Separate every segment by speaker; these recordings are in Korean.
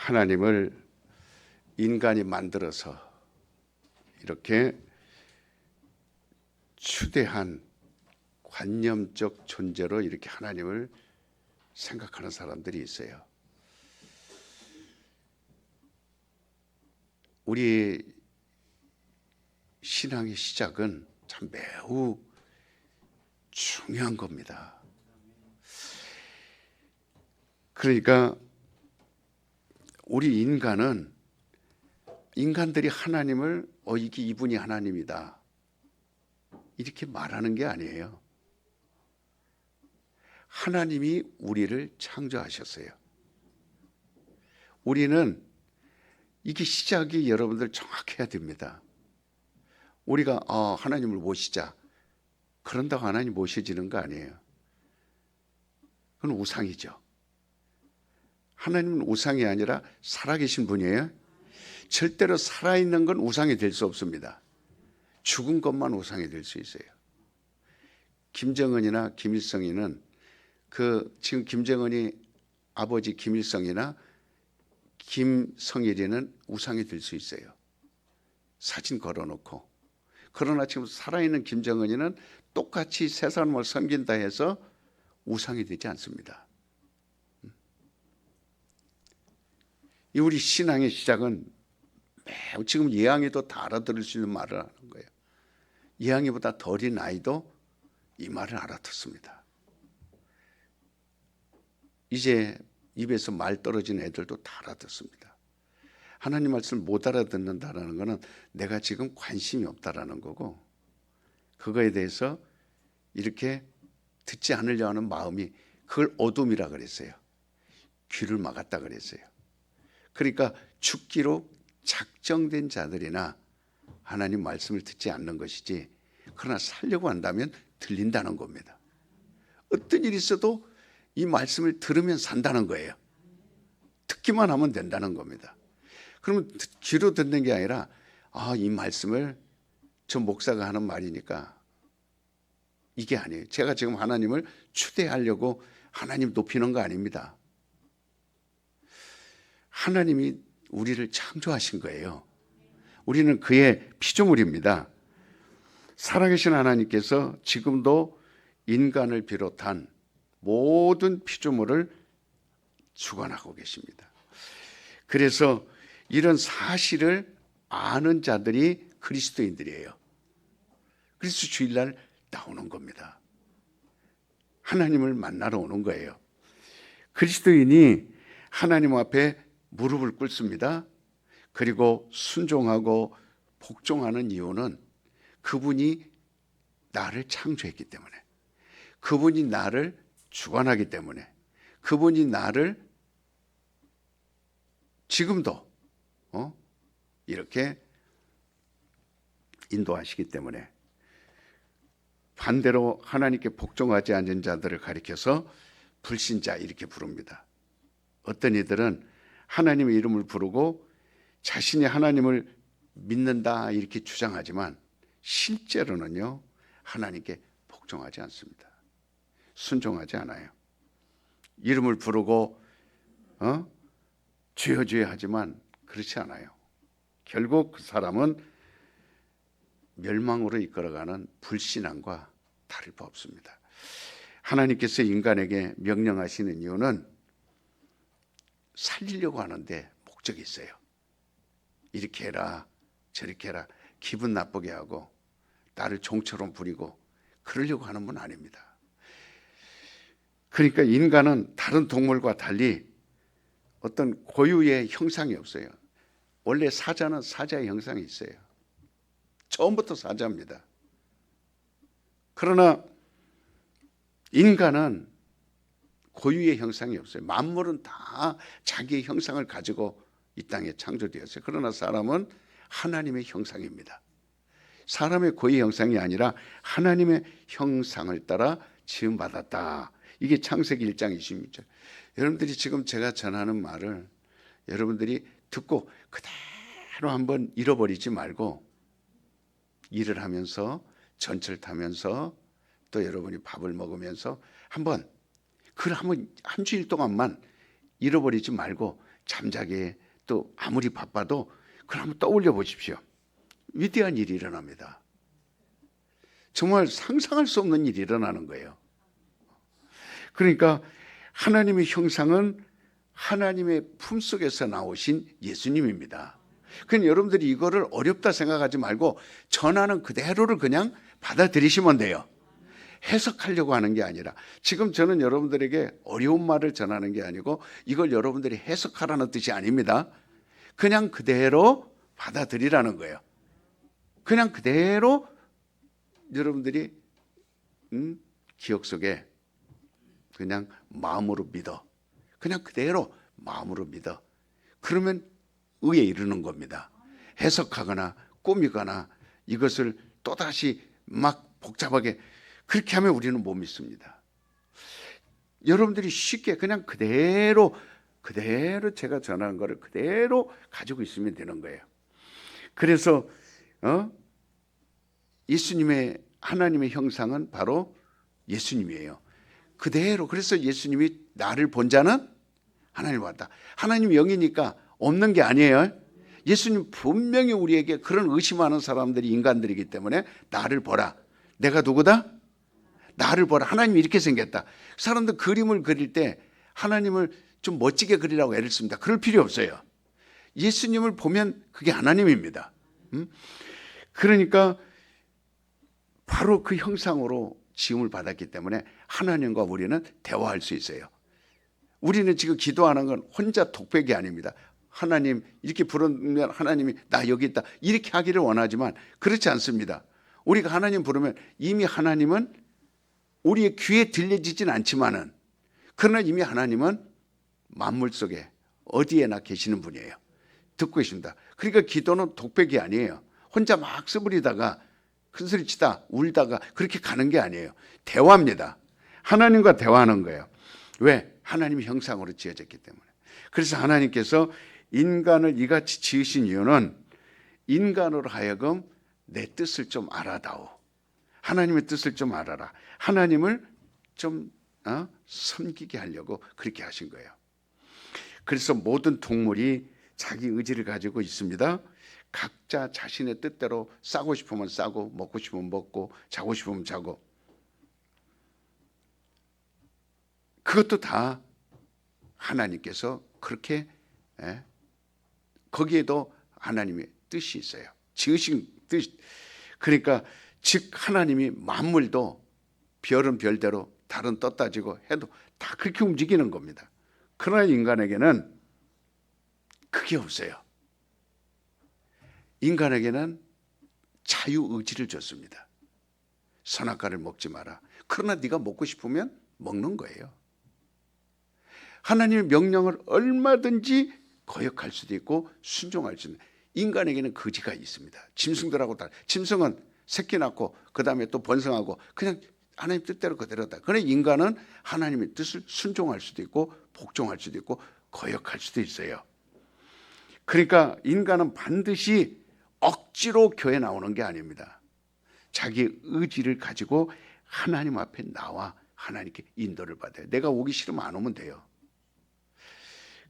Speaker 1: 하나님을 인간이 만들어서 이렇게 추대한 관념적 존재로 이렇게 하나님을 생각하는 사람들이 있어요. 우리 신앙의 시작은 참 매우 중요한 겁니다. 그러니까 우리 인간들이 하나님을 이분이 하나님이다 이렇게 말하는 게 아니에요. 하나님이 우리를 창조하셨어요. 우리는 이게 시작이 여러분들 정확해야 됩니다. 우리가 하나님을 모시자 그런다고 하나님 모셔지는 거 아니에요. 그건 우상이죠. 하나님은 우상이 아니라 살아계신 분이에요. 절대로 살아있는 건 우상이 될 수 없습니다. 죽은 것만 우상이 될 수 있어요. 김정은이나 김일성이는 지금 김정은이 아버지 김일성이나 김성일이는 우상이 될 수 있어요. 사진 걸어놓고. 그러나 지금 살아있는 김정은이는 똑같이 세 사람을 섬긴다 해서 우상이 되지 않습니다. 이 우리 신앙의 시작은 매우 지금 예항이도 다 알아들을 수 있는 말을 하는 거예요. 예항이보다 더 어린 아이도 이 말을 알아듣습니다. 이제 입에서 말 떨어진 애들도 다 알아듣습니다. 하나님 말씀을 못 알아듣는다는 것은 내가 지금 관심이 없다라는 거고, 그거에 대해서 이렇게 듣지 않으려 하는 마음이, 그걸 어둠이라 그랬어요. 귀를 막았다 그랬어요. 그러니까 죽기로 작정된 자들이나 하나님 말씀을 듣지 않는 것이지, 그러나 살려고 한다면 들린다는 겁니다. 어떤 일이 있어도 이 말씀을 들으면 산다는 거예요. 듣기만 하면 된다는 겁니다. 그러면 귀로 듣는 게 아니라 이 말씀을 저 목사가 하는 말이니까, 이게 아니에요. 제가 지금 하나님을 추대하려고 하나님 높이는 거 아닙니다. 하나님이 우리를 창조하신 거예요. 우리는 그의 피조물입니다. 살아계신 하나님께서 지금도 인간을 비롯한 모든 피조물을 주관하고 계십니다. 그래서 이런 사실을 아는 자들이 그리스도인들이에요. 그래서 주일날 나오는 겁니다. 하나님을 만나러 오는 거예요. 그리스도인이 하나님 앞에 무릎을 꿇습니다. 그리고 순종하고 복종하는 이유는 그분이 나를 창조했기 때문에, 그분이 나를 주관하기 때문에, 그분이 나를 지금도 이렇게 인도하시기 때문에, 반대로 하나님께 복종하지 않는 자들을 가리켜서 불신자 이렇게 부릅니다. 어떤 이들은 하나님의 이름을 부르고 자신이 하나님을 믿는다 이렇게 주장하지만 실제로는요, 하나님께 복종하지 않습니다. 순종하지 않아요. 이름을 부르고 주여 주여 하지만 그렇지 않아요. 결국 그 사람은 멸망으로 이끌어가는 불신앙과 다를 바 없습니다. 하나님께서 인간에게 명령하시는 이유는 살리려고 하는데 목적이 있어요. 이렇게 해라 저렇게 해라 기분 나쁘게 하고 나를 종처럼 부리고 그러려고 하는 분 아닙니다. 그러니까 인간은 다른 동물과 달리 어떤 고유의 형상이 없어요. 원래 사자는 사자의 형상이 있어요. 처음부터 사자입니다. 그러나 인간은 고유의 형상이 없어요. 만물은 다 자기의 형상을 가지고 이 땅에 창조되었어요. 그러나 사람은 하나님의 형상입니다. 사람의 고유의 형상이 아니라 하나님의 형상을 따라 지음받았다. 이게 창세기 1장 26절. 여러분들이 지금 제가 전하는 말을 여러분들이 듣고 그대로 한번 잃어버리지 말고, 일을 하면서 전철 타면서 또 여러분이 밥을 먹으면서 한번 한 주일 동안만 잃어버리지 말고 잠자게 또 아무리 바빠도 그걸 한번 떠올려 보십시오. 위대한 일이 일어납니다. 정말 상상할 수 없는 일이 일어나는 거예요. 그러니까 하나님의 형상은 하나님의 품속에서 나오신 예수님입니다. 그러니까 여러분들이 이거를 어렵다 생각하지 말고 전하는 그대로를 그냥 받아들이시면 돼요. 해석하려고 하는 게 아니라, 지금 저는 여러분들에게 어려운 말을 전하는 게 아니고 이걸 여러분들이 해석하라는 뜻이 아닙니다. 그냥 그대로 받아들이라는 거예요. 그냥 그대로 여러분들이 기억 속에 그냥 마음으로 믿어. 그냥 그대로 마음으로 믿어. 그러면 의에 이르는 겁니다. 해석하거나 꾸미거나 이것을 또다시 막 복잡하게 그렇게 하면 우리는 못 믿습니다. 여러분들이 쉽게 그냥 그대로 제가 전하는 거를 그대로 가지고 있으면 되는 거예요. 그래서 예수님의 하나님의 형상은 바로 예수님이에요. 그대로. 그래서 예수님이 나를 본 자는 하나님을 봤다. 하나님 영이니까 없는 게 아니에요. 예수님 분명히 우리에게 그런 의심하는 사람들이 인간들이기 때문에 나를 보라. 내가 누구다? 나를 보라. 하나님이 이렇게 생겼다. 사람들 그림을 그릴 때 하나님을 좀 멋지게 그리라고 애를 씁니다. 그럴 필요 없어요. 예수님을 보면 그게 하나님입니다. 그러니까 바로 그 형상으로 지음을 받았기 때문에 하나님과 우리는 대화할 수 있어요. 우리는 지금 기도하는 건 혼자 독백이 아닙니다. 하나님 이렇게 부르면 하나님이 나 여기 있다 이렇게 하기를 원하지만 그렇지 않습니다. 우리가 하나님 부르면 이미 하나님은 우리의 귀에 들려지진 않지만은, 그러나 이미 하나님은 만물 속에 어디에나 계시는 분이에요. 듣고 계십니다. 그러니까 기도는 독백이 아니에요. 혼자 막 쓰부리다가 큰소리치다 울다가 그렇게 가는 게 아니에요. 대화입니다. 하나님과 대화하는 거예요. 왜? 하나님의 형상으로 지어졌기 때문에. 그래서 하나님께서 인간을 이같이 지으신 이유는 인간으로 하여금 내 뜻을 좀 알아다오. 하나님의 뜻을 좀 알아라. 하나님을 좀 섬기게 하려고 그렇게 하신 거예요. 그래서 모든 동물이 자기 의지를 가지고 있습니다. 각자 자신의 뜻대로 싸고 싶으면 싸고 먹고 싶으면 먹고 자고 싶으면 자고, 그것도 다 하나님께서 그렇게 거기에도 하나님의 뜻이 있어요. 지으신 뜻. 그러니까 즉 하나님이 만물도 별은 별대로 달은 떴 따지고 해도 다 그렇게 움직이는 겁니다. 그러나 인간에게는 그게 없어요. 인간에게는 자유의지를 줬습니다. 선악과를 먹지 마라. 그러나 네가 먹고 싶으면 먹는 거예요. 하나님의 명령을 얼마든지 거역할 수도 있고 순종할 수 있는, 인간에게는 거지가 있습니다. 짐승들하고 다르. 짐승은 새끼 낳고 그 다음에 또 번성하고 그냥 하나님 뜻대로 그대로다. 그러나 인간은 하나님의 뜻을 순종할 수도 있고 복종할 수도 있고 거역할 수도 있어요. 그러니까 인간은 반드시 억지로 교회 나오는 게 아닙니다. 자기 의지를 가지고 하나님 앞에 나와 하나님께 인도를 받아요. 내가 오기 싫으면 안 오면 돼요.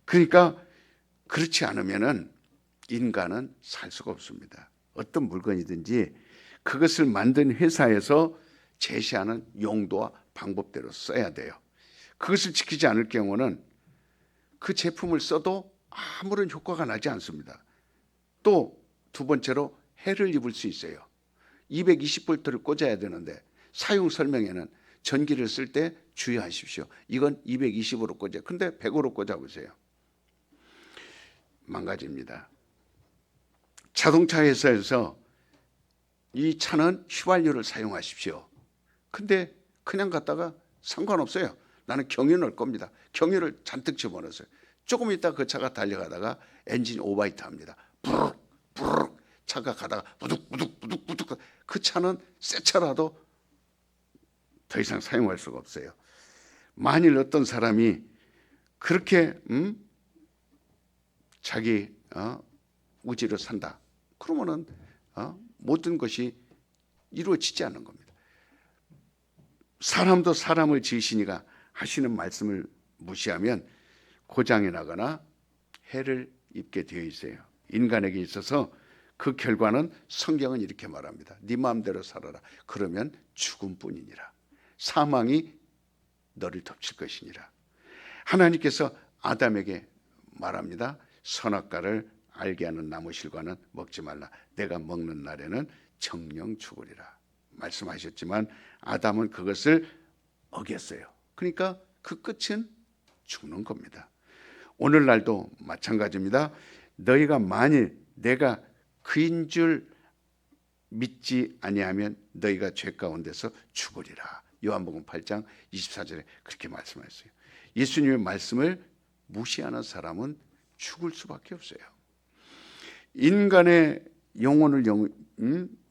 Speaker 1: 그러니까 그렇지 않으면은 인간은 살 수가 없습니다. 어떤 물건이든지 그것을 만든 회사에서 제시하는 용도와 방법대로 써야 돼요. 그것을 지키지 않을 경우는 그 제품을 써도 아무런 효과가 나지 않습니다. 또 두 번째로 해를 입을 수 있어요. 220V를 꽂아야 되는데 사용 설명에는 전기를 쓸 때 주의하십시오. 이건 220으로 꽂아요. 근데 100으로 꽂아보세요. 망가집니다. 자동차 회사에서 이 차는 휘발유를 사용하십시오. 근데 그냥 갔다가 상관없어요. 나는 경유 넣을 겁니다. 경유를 잔뜩 집어넣었어요. 조금 있다 그 차가 달려가다가 엔진 오버히트 합니다. 부르륵 부르륵 차가 가다가 부둑부둑 그 차는 새 차라도 더 이상 사용할 수가 없어요. 만일 어떤 사람이 그렇게 자기 의지로 산다. 그러면은 모든 것이 이루어지지 않는 겁니다. 사람도 사람을 지으시니가 하시는 말씀을 무시하면 고장이 나거나 해를 입게 되어 있어요. 인간에게 있어서 그 결과는 성경은 이렇게 말합니다. 네 마음대로 살아라. 그러면 죽음뿐이니라. 사망이 너를 덮칠 것이니라. 하나님께서 아담에게 말합니다. 선악과를 알게 하는 나무 실과는 먹지 말라. 내가 먹는 날에는 정령 죽으리라. 말씀하셨지만 아담은 그것을 어겼어요. 그러니까 그 끝은 죽는 겁니다. 오늘날도 마찬가지입니다. 너희가 만일 내가 그인 줄 믿지 아니하면 너희가 죄 가운데서 죽으리라. 요한복음 8장 24절에 그렇게 말씀하셨어요. 예수님의 말씀을 무시하는 사람은 죽을 수밖에 없어요. 인간의 영혼을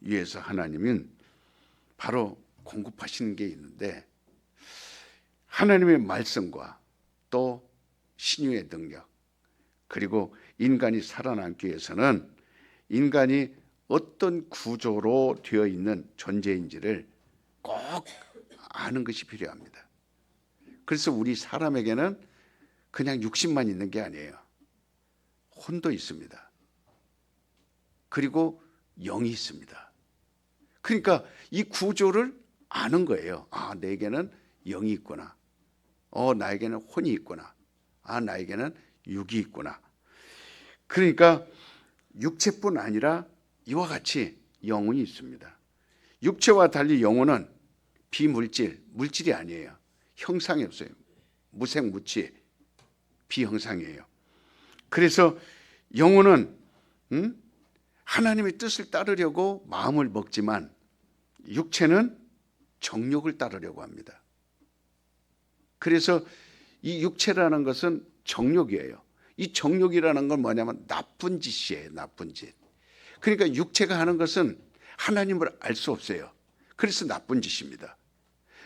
Speaker 1: 위해서 하나님은 바로 공급하시는 게 있는데, 하나님의 말씀과 또 신유의 능력, 그리고 인간이 살아남기 위해서는 인간이 어떤 구조로 되어 있는 존재인지를 꼭 아는 것이 필요합니다. 그래서 우리 사람에게는 그냥 육신만 있는 게 아니에요. 혼도 있습니다. 그리고 영이 있습니다. 그러니까 이 구조를 아는 거예요. 아, 내게는 영이 있구나. 나에게는 혼이 있구나. 아, 나에게는 육이 있구나. 그러니까 육체뿐 아니라 이와 같이 영혼이 있습니다. 육체와 달리 영혼은 비물질, 물질이 아니에요. 형상이 없어요. 무색무취, 비형상이에요. 그래서 영혼은 하나님의 뜻을 따르려고 마음을 먹지만 육체는 정욕을 따르려고 합니다. 그래서 이 육체라는 것은 정욕이에요. 이 정욕이라는 건 뭐냐면 나쁜 짓이에요. 나쁜 짓. 그러니까 육체가 하는 것은 하나님을 알 수 없어요. 그래서 나쁜 짓입니다.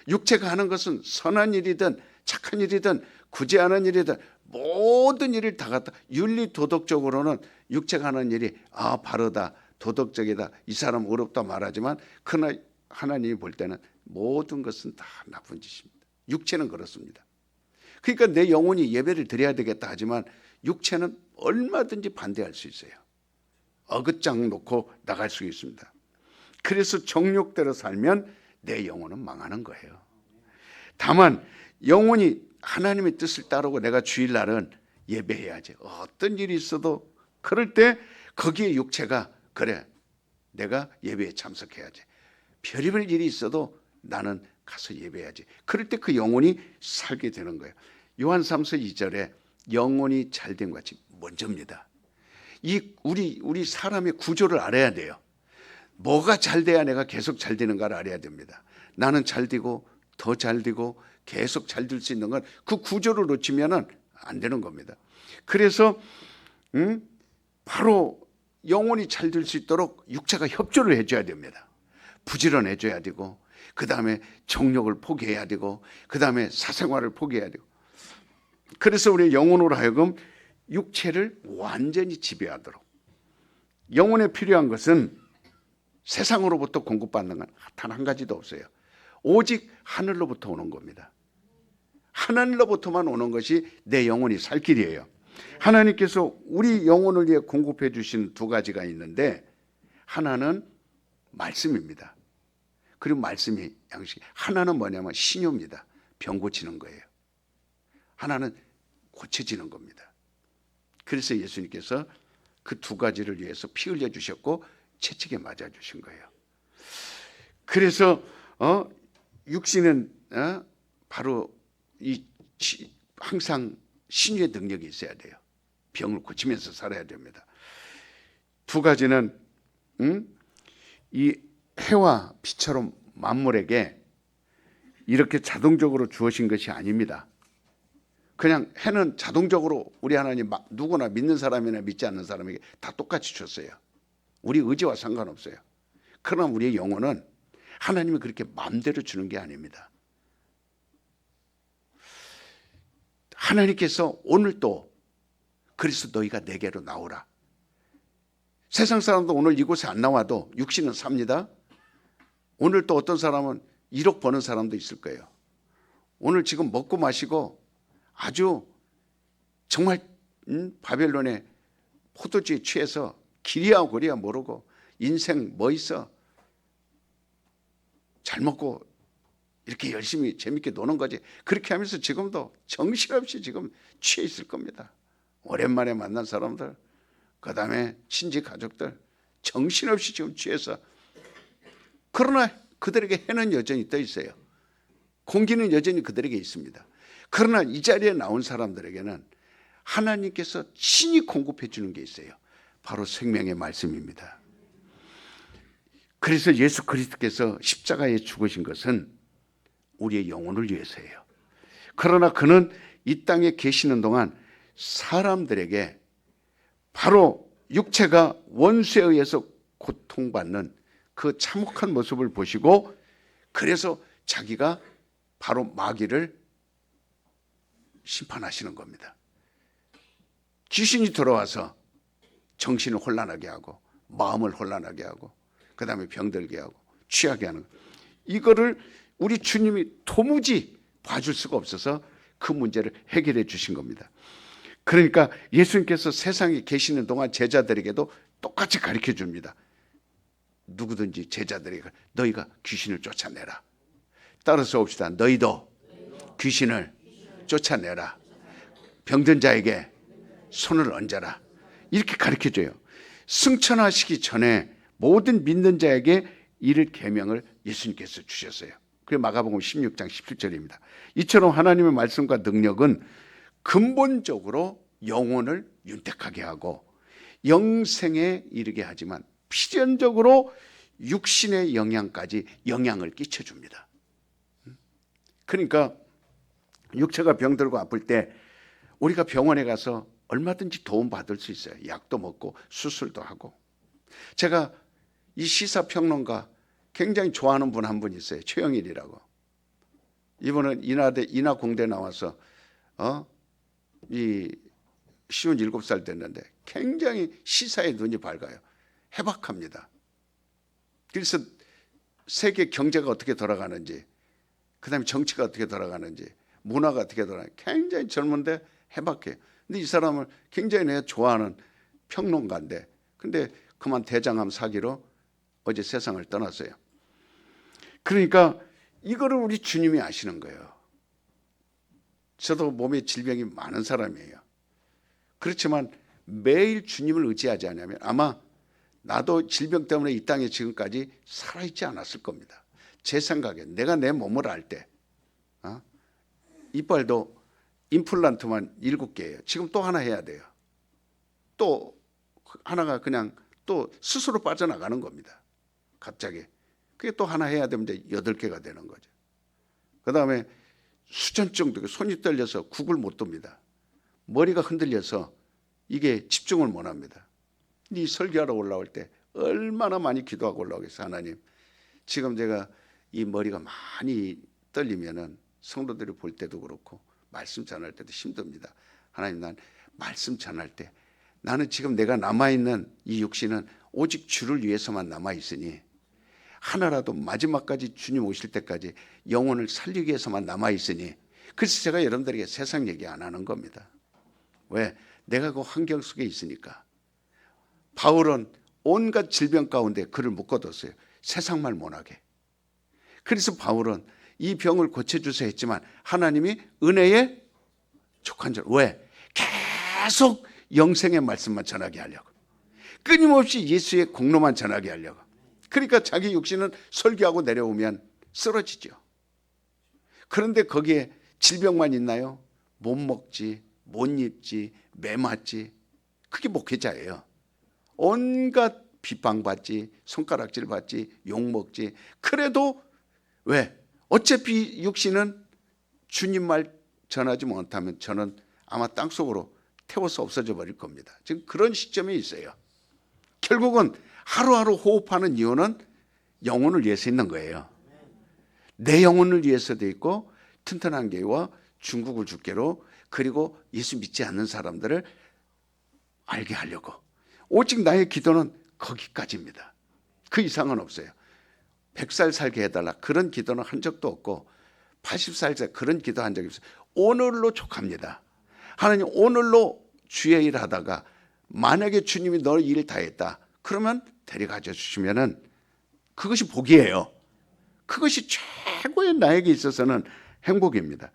Speaker 1: 육체가 하는 것은 선한 일이든 착한 일이든 굳이 하는 일이든 모든 일을 다 갖다 윤리 도덕적으로는 육체가 하는 일이 바르다, 도덕적이다, 이 사람 어렵다 말하지만 그러나 하나님이 볼 때는 모든 것은 다 나쁜 짓입니다. 육체는 그렇습니다. 그러니까 내 영혼이 예배를 드려야 되겠다 하지만 육체는 얼마든지 반대할 수 있어요. 어긋장 놓고 나갈 수 있습니다. 그래서 정욕대로 살면 내 영혼은 망하는 거예요. 다만 영혼이 하나님의 뜻을 따르고 내가 주일날은 예배해야지. 어떤 일이 있어도 그럴 때 거기에 육체가 그래, 내가 예배에 참석해야지. 별의별 일이 있어도 나는 가서 예배해야지. 그럴 때 그 영혼이 살게 되는 거예요. 요한 3서 2절에 영혼이 잘된 것이 먼저입니다. 우리 사람의 구조를 알아야 돼요. 뭐가 잘 돼야 내가 계속 잘 되는가를 알아야 됩니다. 나는 잘 되고 더 잘 되고 계속 잘 될 수 있는 건 그 구조를 놓치면 안 되는 겁니다. 그래서 바로 영혼이 잘 될 수 있도록 육체가 협조를 해줘야 됩니다. 부지런해줘야 되고, 그 다음에 정욕을 포기해야 되고, 그 다음에 사생활을 포기해야 되고. 그래서 우리 영혼으로 하여금 육체를 완전히 지배하도록. 영혼에 필요한 것은 세상으로부터 공급받는 건 단 한 가지도 없어요. 오직 하늘로부터 오는 겁니다. 하늘로부터만 오는 것이 내 영혼이 살 길이에요. 하나님께서 우리 영혼을 위해 공급해 주신 두 가지가 있는데, 하나는 말씀입니다. 그리고 말씀이 양식. 하나는 뭐냐면 신유입니다. 병 고치는 거예요. 하나는 고쳐지는 겁니다. 그래서 예수님께서 그 두 가지를 위해서 피 흘려 주셨고 채찍에 맞아 주신 거예요. 그래서 육신은 바로 항상 신유의 능력이 있어야 돼요. 병을 고치면서 살아야 됩니다. 두 가지는 이 해와 비처럼 만물에게 이렇게 자동적으로 주어진 것이 아닙니다. 그냥 해는 자동적으로 우리 하나님 누구나 믿는 사람이나 믿지 않는 사람에게 다 똑같이 줬어요. 우리 의지와 상관없어요. 그러나 우리의 영혼은 하나님이 그렇게 마음대로 주는 게 아닙니다. 하나님께서 오늘 또 그래서 너희가 내게로 나오라. 세상 사람도 오늘 이곳에 안 나와도 육신은 삽니다. 오늘 또 어떤 사람은 1억 버는 사람도 있을 거예요. 오늘 지금 먹고 마시고 아주 정말 바벨론의 포도주에 취해서 길이야 고리야 모르고 인생 뭐 있어? 잘 먹고 이렇게 열심히 재밌게 노는 거지. 그렇게 하면서 지금도 정신없이 지금 취해 있을 겁니다. 오랜만에 만난 사람들, 그 다음에 친지 가족들 정신없이 지금 취해서. 그러나 그들에게 해는 여전히 떠 있어요. 공기는 여전히 그들에게 있습니다. 그러나 이 자리에 나온 사람들에게는 하나님께서 친히 공급해 주는 게 있어요. 바로 생명의 말씀입니다. 그래서 예수 그리스도께서 십자가에 죽으신 것은 우리의 영혼을 위해서예요. 그러나 그는 이 땅에 계시는 동안 사람들에게 바로 육체가 원수에 의해서 고통받는 그 참혹한 모습을 보시고, 그래서 자기가 바로 마귀를 심판하시는 겁니다. 귀신이 들어와서 정신을 혼란하게 하고 마음을 혼란하게 하고 그 다음에 병들게 하고 취하게 하는, 이거를 우리 주님이 도무지 봐줄 수가 없어서 그 문제를 해결해 주신 겁니다. 그러니까 예수님께서 세상에 계시는 동안 제자들에게도 똑같이 가르쳐 줍니다. 누구든지 제자들에게 너희가 귀신을 쫓아내라. 따라서 봅시다. 너희도 귀신을 쫓아내라. 병든 자에게 손을 얹어라. 이렇게 가르쳐 줘요. 승천하시기 전에 모든 믿는 자에게 이를 계명을 예수님께서 주셨어요. 그게 마가복음 16장 17절입니다. 이처럼 하나님의 말씀과 능력은 근본적으로 영혼을 윤택하게 하고 영생에 이르게 하지만 필연적으로 육신의 영향까지 영향을 끼쳐줍니다. 그러니까 육체가 병들고 아플 때 우리가 병원에 가서 얼마든지 도움받을 수 있어요. 약도 먹고 수술도 하고. 제가 이 시사평론가 굉장히 좋아하는 분 한 분 있어요. 최영일이라고. 이분은 인하공대 나와서 이 57살 됐는데 굉장히 시사에 눈이 밝아요. 해박합니다. 그래서 세계 경제가 어떻게 돌아가는지, 그 다음에 정치가 어떻게 돌아가는지, 문화가 어떻게 돌아가는지 굉장히 젊은데 해박해요. 근데 이 사람을 굉장히 내가 좋아하는 평론가인데, 근데 그만 대장암 사기로 어제 세상을 떠났어요. 그러니까 이거를 우리 주님이 아시는 거예요. 저도 몸에 질병이 많은 사람이에요. 그렇지만 매일 주님을 의지하지 않으면 아마 나도 질병 때문에 이 땅에 지금까지 살아있지 않았을 겁니다. 제 생각에 내가 내 몸을 알 때 이빨도 임플란트만 7개예요. 지금 또 하나 해야 돼요. 또 하나가 그냥 또 스스로 빠져나가는 겁니다. 갑자기. 그게 또 하나 해야 되면 이제 8개가 되는 거죠. 그 다음에 수전증도 손이 떨려서 국을 못 둡니다. 머리가 흔들려서 이게 집중을 못 합니다. 이 설교하러 올라올 때 얼마나 많이 기도하고 올라오겠어요. 하나님, 지금 제가 이 머리가 많이 떨리면은 성도들이 볼 때도 그렇고 말씀 전할 때도 힘듭니다. 하나님, 난 말씀 전할 때 나는 지금 내가 남아있는 이 육신은 오직 주를 위해서만 남아있으니 하나라도 마지막까지 주님 오실 때까지 영혼을 살리기 위해서만 남아있으니, 그래서 제가 여러분들에게 세상 얘기 안 하는 겁니다. 왜? 내가 그 환경 속에 있으니까. 바울은 온갖 질병 가운데 그를 묶어뒀어요. 세상 말 못하게. 그래서 바울은 이 병을 고쳐주세요 했지만 하나님이 은혜에 족한 줄. 왜? 계속 영생의 말씀만 전하게 하려고. 끊임없이 예수의 공로만 전하게 하려고. 그러니까 자기 육신은 설교하고 내려오면 쓰러지죠. 그런데 거기에 질병만 있나요? 못 먹지, 못 입지, 매 맞지. 그게 목회자예요. 온갖 비방받지, 손가락질 받지, 욕먹지. 그래도 왜? 어차피 육신은 주님 말 전하지 못하면 저는 아마 땅속으로 태워서 없어져 버릴 겁니다. 지금 그런 시점에 있어요. 결국은 하루하루 호흡하는 이유는 영혼을 위해서 있는 거예요. 내 영혼을 위해서도 있고 튼튼한 교회와 중국을 주께로, 그리고 예수 믿지 않는 사람들을 알게 하려고. 오직 나의 기도는 거기까지입니다. 그 이상은 없어요. 100살 살게 해달라 그런 기도는 한 적도 없고 80살 그런 기도 한 적이 없어요. 오늘로 족합니다. 하나님, 오늘로 주의 일 하다가 만약에 주님이 너 일 다 했다 그러면 데려가져 주시면은 그것이 복이에요. 그것이 최고의 나에게 있어서는 행복입니다.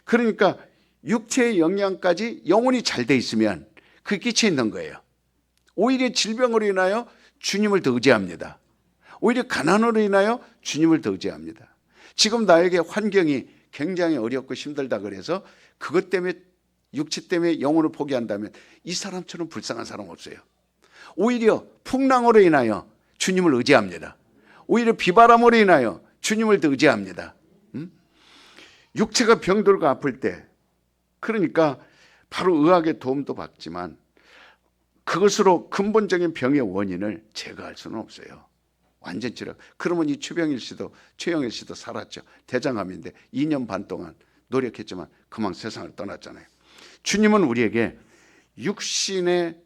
Speaker 1: 그러니까 육체의 영양까지 영혼이 잘 돼 있으면 그게 끼쳐 있는 거예요. 오히려 질병으로 인하여 주님을 더 의지합니다. 오히려 가난으로 인하여 주님을 더 의지합니다. 지금 나에게 환경이 굉장히 어렵고 힘들다 그래서 그것 때문에 육체 때문에 영혼을 포기한다면 이 사람처럼 불쌍한 사람 없어요. 오히려 풍랑으로 인하여 주님을 의지합니다. 오히려 비바람으로 인하여 주님을 더 의지합니다. 육체가 병들고 아플 때 그러니까 바로 의학의 도움도 받지만 그것으로 근본적인 병의 원인을 제거할 수는 없어요. 완전 치료. 그러면 이 최영일 씨도 살았죠. 대장암인데 2년 반 동안 노력했지만 그만 세상을 떠났잖아요. 주님은 우리에게 육신의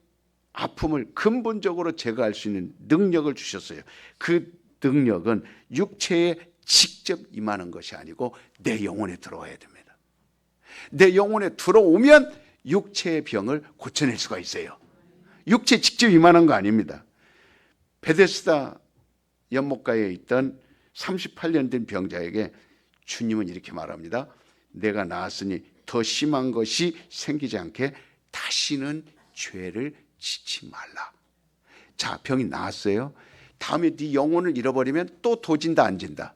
Speaker 1: 아픔을 근본적으로 제거할 수 있는 능력을 주셨어요. 그 능력은 육체에 직접 임하는 것이 아니고 내 영혼에 들어와야 됩니다. 내 영혼에 들어오면 육체의 병을 고쳐낼 수가 있어요. 육체에 직접 임하는 거 아닙니다. 베데스다 연못가에 있던 38년 된 병자에게 주님은 이렇게 말합니다. 내가 나았으니 더 심한 것이 생기지 않게 다시는 죄를 짓지 말라. 자, 병이 나았어요. 다음에 네 영혼을 잃어버리면 또 도진다 안 진다?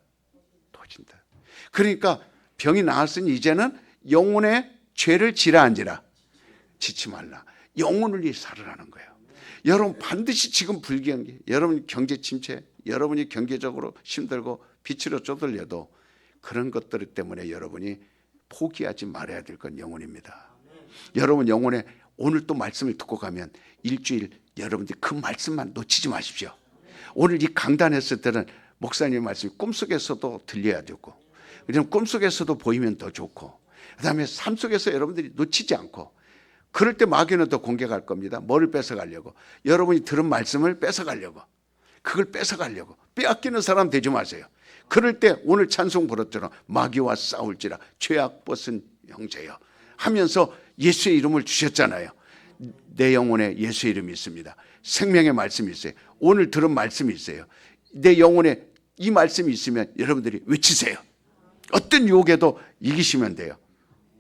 Speaker 1: 도진다. 그러니까 병이 나았으니 이제는 영혼의 죄를 지라 안 지라? 짓지 말라. 영혼을 위해 살으라는 거예요. 여러분 반드시 지금 불경기, 여러분 경제 침체, 여러분이 경제적으로 힘들고 빚으로 쪼들려도 그런 것들 때문에 여러분이 포기하지 말아야 될 건 영혼입니다. 여러분 영혼에 오늘 또 말씀을 듣고 가면 일주일 여러분들이 그 말씀만 놓치지 마십시오. 오늘 이 강단했을 때는 목사님의 말씀이 꿈속에서도 들려야 되고 그냥 꿈속에서도 보이면 더 좋고 그다음에 삶 속에서 여러분들이 놓치지 않고 그럴 때 마귀는 더 공격할 겁니다. 뭐를 뺏어가려고? 여러분이 들은 말씀을 뺏어가려고. 그걸 뺏어가려고. 빼앗기는 사람 되지 마세요. 그럴 때 오늘 찬송 부르처럼 마귀와 싸울지라 죄악 벗은 형제여 하면서 예수의 이름을 주셨잖아요. 내 영혼에 예수의 이름이 있습니다. 생명의 말씀이 있어요. 오늘 들은 말씀이 있어요. 내 영혼에 이 말씀이 있으면 여러분들이 외치세요. 어떤 유혹에도 이기시면 돼요.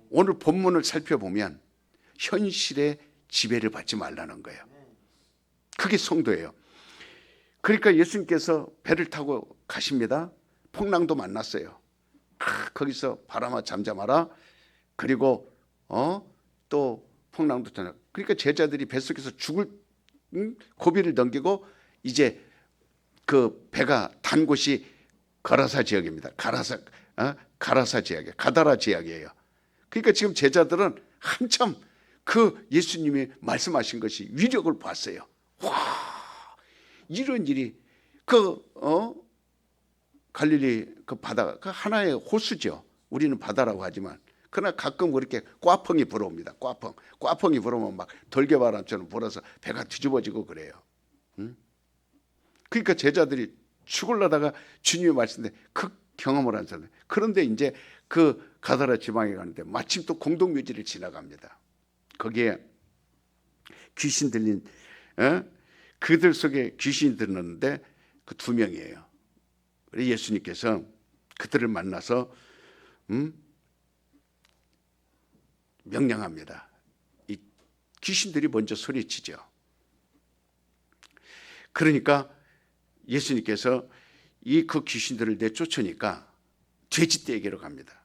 Speaker 1: 오늘 본문을 살펴보면 현실의 지배를 받지 말라는 거예요. 그게 성도예요. 그러니까 예수님께서 배를 타고 가십니다. 풍랑도 만났어요. 거기서 바람아 잠잠하라. 그리고 또 풍랑도 전하. 그러니까 제자들이 뱃속에서 죽을 고비를 넘기고 이제 그 배가 단 곳이 가라사 지역입니다. 가라사 지역이에요. 가다라 지역이에요. 그러니까 지금 제자들은 한참 그 예수님이 말씀하신 것이 위력을 봤어요. 와, 이런 일이 갈릴리 그 바다 그 하나의 호수죠. 우리는 바다라고 하지만 그러나 가끔 그렇게 꽈펑이 불어옵니다. 꽈펑이 불어오면 막 돌개바람처럼 불어서 배가 뒤집어지고 그래요. 그러니까 제자들이 죽으려다가 주님의 말씀에 그 경험을 한 사람. 그런데 이제 그 가다라 지방에 가는데 마침 또 공동묘지를 지나갑니다. 거기에 귀신 들린 그들 속에 귀신이 들었는데 그 2명이에요. 그래서 예수님께서 그들을 만나서 명령합니다. 이 귀신들이 먼저 소리치죠. 그러니까 예수님께서 그 귀신들을 내쫓으니까 돼지떼에게로 갑니다.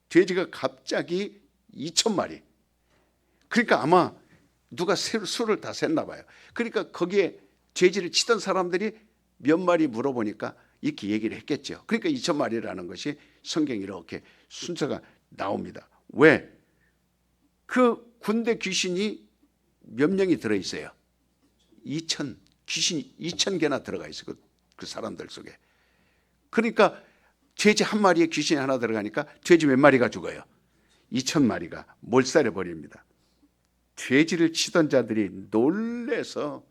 Speaker 1: 돼지가 갑자기 2,000마리. 그러니까 아마 누가 수를 다 셌나 봐요. 그러니까 거기에 돼지를 치던 사람들이 몇 마리 물어보니까 이렇게 얘기를 했겠죠. 그러니까 2,000마리라는 것이 성경에 이렇게 순서가 나옵니다. 왜? 그 군대 귀신이 몇 명이 들어있어요? 2,000 귀신이 2,000개나 들어가 있어요. 그 사람들 속에. 그러니까 돼지 한 마리에 귀신이 하나 들어가니까 돼지 몇 마리가 죽어요? 2,000마리가 몰살해 버립니다. 돼지를 치던 자들이 놀래서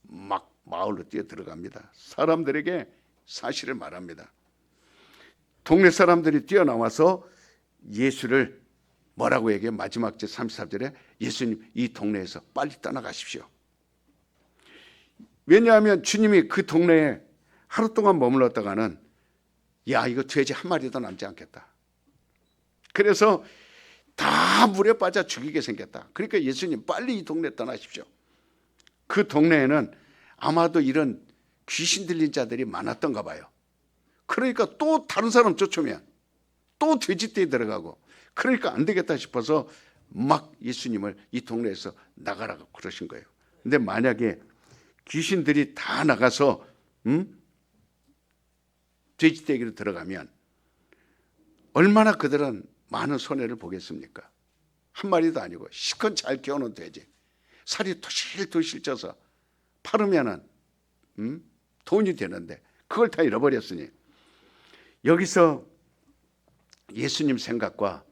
Speaker 1: 막 마을로 뛰어 들어갑니다. 사람들에게 사실을 말합니다. 동네 사람들이 뛰어나와서 예수를 뭐라고 얘기해요? 마지막 제 33절에 예수님 이 동네에서 빨리 떠나가십시오. 왜냐하면 주님이 그 동네에 하루 동안 머물렀다가는 야, 이거 돼지 한 마리도 남지 않겠다. 그래서 다 물에 빠져 죽이게 생겼다. 그러니까 예수님 빨리 이 동네 떠나십시오. 그 동네에는 아마도 이런 귀신 들린 자들이 많았던가 봐요. 그러니까 또 다른 사람 쫓으면 또 돼지떼에 들어가고, 그러니까 안 되겠다 싶어서 막 예수님을 이 동네에서 나가라고 그러신 거예요. 근데 만약에 귀신들이 다 나가서 돼지떼기로 들어가면 얼마나 그들은 많은 손해를 보겠습니까? 한 마리도 아니고 시컷 잘 키워놓은 돼지, 살이 토실토실 쪄서 팔으면은 돈이 되는데 그걸 다 잃어버렸으니, 여기서 예수님 생각과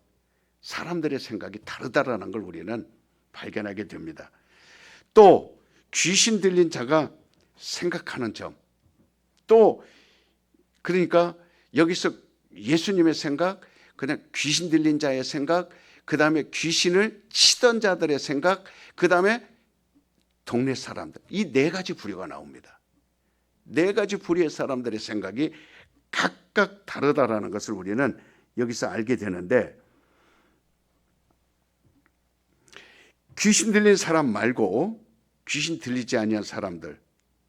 Speaker 1: 사람들의 생각이 다르다라는 걸 우리는 발견하게 됩니다. 또 귀신 들린 자가 생각하는 점, 또 그러니까 여기서 예수님의 생각, 그냥 귀신 들린 자의 생각, 그 다음에 귀신을 치던 자들의 생각, 그 다음에 동네 사람들, 이 네 가지 부류가 나옵니다. 네 가지 부류의 사람들의 생각이 각각 다르다라는 것을 우리는 여기서 알게 되는데, 귀신 들린 사람 말고 귀신 들리지 아니한 사람들,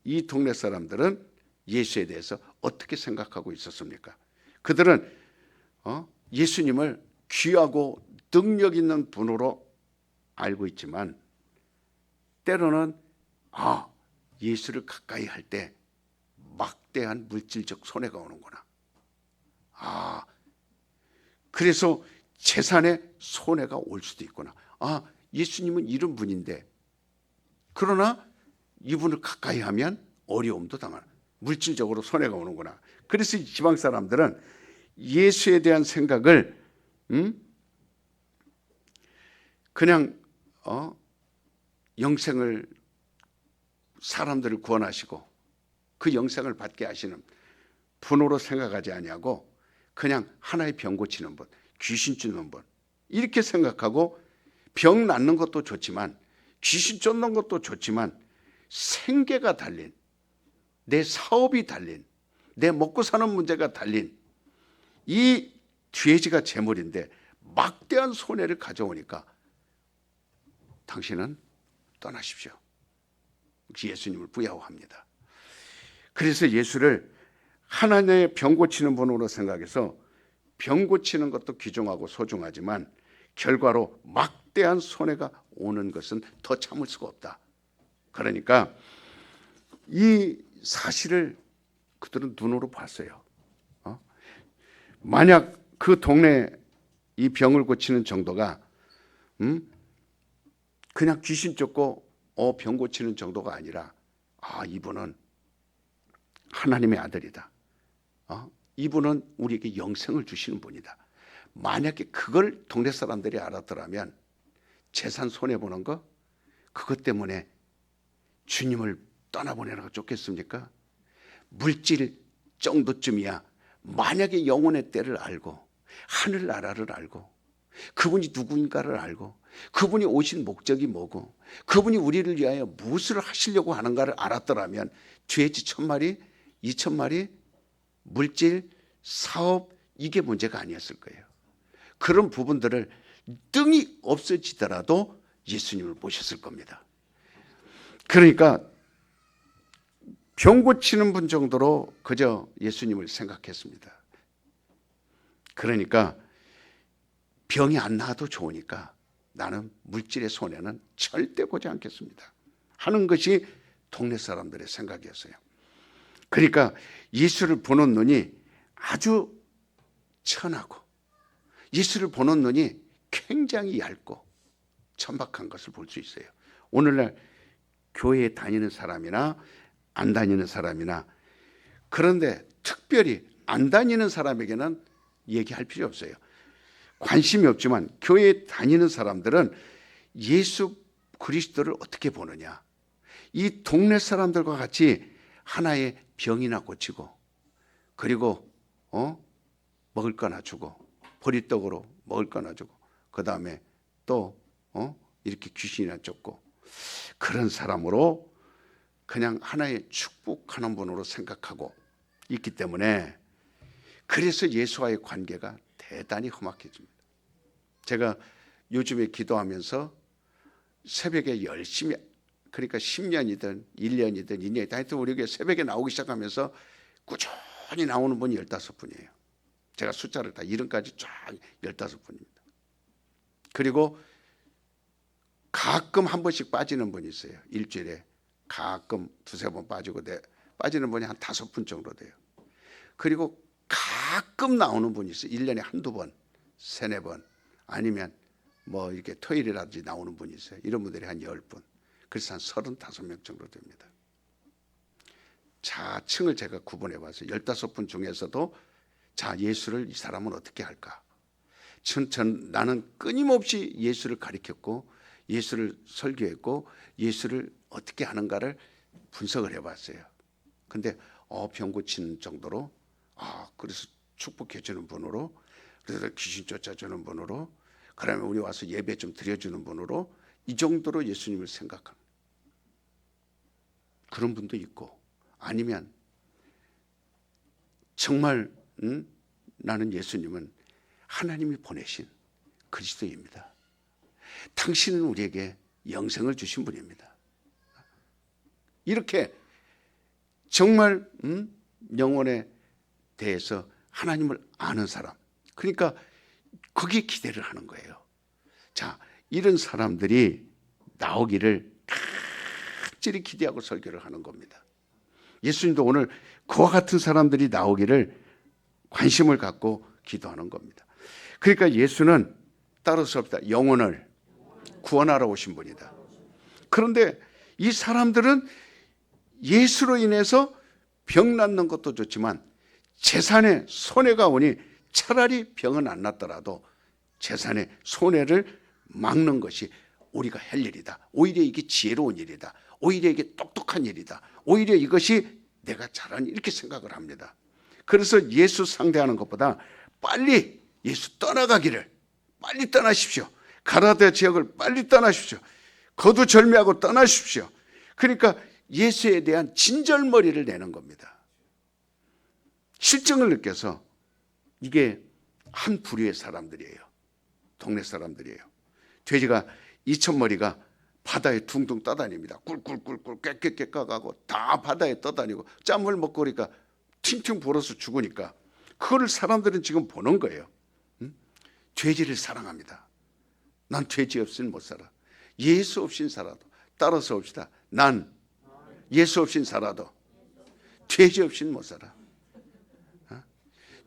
Speaker 1: 이 동네 사람들은 예수에 대해서 어떻게 생각하고 있었습니까? 그들은 예수님을 귀하고 능력 있는 분으로 알고 있지만 때로는 예수를 가까이 할 때 막대한 물질적 손해가 오는구나. 그래서 재산에 손해가 올 수도 있구나. 예수님은 이런 분인데, 그러나 이분을 가까이 하면 어려움도 당하는, 물질적으로 손해가 오는구나. 그래서 이 지방 사람들은 예수에 대한 생각을 그냥 영생을, 사람들을 구원하시고 그 영생을 받게 하시는 분으로 생각하지 아니하고 그냥 하나의 병 고치는 분, 귀신 쫓는 분, 이렇게 생각하고, 병 낫는 것도 좋지만 귀신 쫓는 것도 좋지만 생계가 달린, 내 사업이 달린, 내 먹고 사는 문제가 달린 이 돼지가 재물인데 막대한 손해를 가져오니까 당신은 떠나십시오. 예수님을 부여합니다. 그래서 예수를 하나님의 병 고치는 분으로 생각해서 병 고치는 것도 귀중하고 소중하지만 결과로 막대한 손해가 오는 것은 더 참을 수가 없다. 그러니까 이 사실을 그들은 눈으로 봤어요. 만약 그 동네 이 병을 고치는 정도가 그냥 귀신 쫓고 병 고치는 정도가 아니라 이분은 하나님의 아들이다. 이분은 우리에게 영생을 주시는 분이다. 만약에 그걸 동네 사람들이 알았더라면 재산 손해보는 거, 그것 때문에 주님을 떠나보내라고 쫓겠습니까? 물질 정도쯤이야. 만약에 영혼의 때를 알고 하늘나라를 알고 그분이 누구인가를 알고 그분이 오신 목적이 뭐고 그분이 우리를 위하여 무엇을 하시려고 하는가를 알았더라면 돼지 1000마리, 2000마리, 물질, 사업, 이게 문제가 아니었을 거예요. 그런 부분들을 뜬이 없어지더라도 예수님을 모셨을 겁니다. 그러니까 병 고치는 분 정도로 그저 예수님을 생각했습니다. 그러니까 병이 안 나아도 좋으니까 나는 물질의 손해는 절대 보지 않겠습니다 하는 것이 동네 사람들의 생각이었어요. 그러니까 예수를 보는 눈이 아주 천하고 예수를 보는 눈이 굉장히 얇고 천박한 것을 볼 수 있어요. 오늘날 교회에 다니는 사람이나 안 다니는 사람이나, 그런데 특별히 안 다니는 사람에게는 얘기할 필요 없어요. 관심이 없지만 교회에 다니는 사람들은 예수 그리스도를 어떻게 보느냐, 이 동네 사람들과 같이 하나의 병이나 고치고 그리고 먹을 거나 주고 보리떡으로 먹을 거나 주고 그 다음에 또 이렇게 귀신이나 쫓고, 그런 사람으로 그냥 하나의 축복하는 분으로 생각하고 있기 때문에, 그래서 예수와의 관계가 대단히 험악해집니다. 제가 요즘에 기도하면서 새벽에 열심히, 그러니까 10년이든 1년이든 2년이든 하여튼 우리 교회 새벽에 나오기 시작하면서 꾸준히 나오는 분이 15분이에요. 제가 숫자를 다 이름까지 쫙 15분입니다. 그리고 가끔 한 번씩 빠지는 분이 있어요. 일주일에 가끔 2-3번 빠지고 빠지는 분이 한 5분 정도 돼요. 그리고 가끔 나오는 분이 있어요. 1년에 한두 번, 3-4번, 아니면 뭐 이렇게 토요일이라든지 나오는 분이 있어요. 이런 분들이 한 10분. 그래서 한 35명 정도 됩니다. 자층을 제가 구분해 봤어요. 15분 중에서도 자, 예수를 이 사람은 어떻게 할까? 나는 끊임없이 예수를 가르쳤고 예수를 설교했고 예수를 어떻게 하는가를 분석을 해봤어요. 근데 병 고치는 정도로, 그래서 축복해 주는 분으로, 그래서 귀신 쫓아주는 분으로, 그러면 우리 와서 예배 좀 드려주는 분으로, 이 정도로 예수님을 생각하는 그런 분도 있고, 아니면 정말 나는 예수님은 하나님이 보내신 그리스도입니다. 당신은 우리에게 영생을 주신 분입니다. 이렇게 정말 영혼에 대해서 하나님을 아는 사람, 그러니까 거기에 기대를 하는 거예요. 자, 이런 사람들이 나오기를 간절히 기대하고 설교를 하는 겁니다. 예수님도 오늘 그와 같은 사람들이 나오기를 관심을 갖고 기도하는 겁니다. 그러니까 예수는 따를 수 없다. 영혼을 구원하러 오신 분이다. 그런데 이 사람들은 예수로 인해서 병 낫는 것도 좋지만 재산에 손해가 오니 차라리 병은 안 났더라도 재산에 손해를 막는 것이 우리가 할 일이다. 오히려 이게 지혜로운 일이다. 오히려 이게 똑똑한 일이다. 오히려 이것이 내가 잘하는, 이렇게 생각을 합니다. 그래서 예수 상대하는 것보다 빨리 예수 떠나가기를, 빨리 떠나십시오. 가라데 지역을 빨리 떠나십시오. 거두절미하고 떠나십시오. 그러니까 예수에 대한 진절머리를 내는 겁니다. 실증을 느껴서 이게 한 부류의 사람들이에요. 동네 사람들이에요. 돼지가 2,000마리가 바다에 둥둥 떠다닙니다. 꿀꿀꿀꿀 깨깨깨 까가고 다 바다에 떠다니고 짠물 먹고 그러니까 팅팅 불어서 죽으니까 그거를 사람들은 지금 보는 거예요. 돼지를 사랑합니다. 난 돼지 없이는 못 살아. 예수 없인 살아도, 따라서 봅시다. 난 예수 없인 살아도 돼지 없이는 못 살아.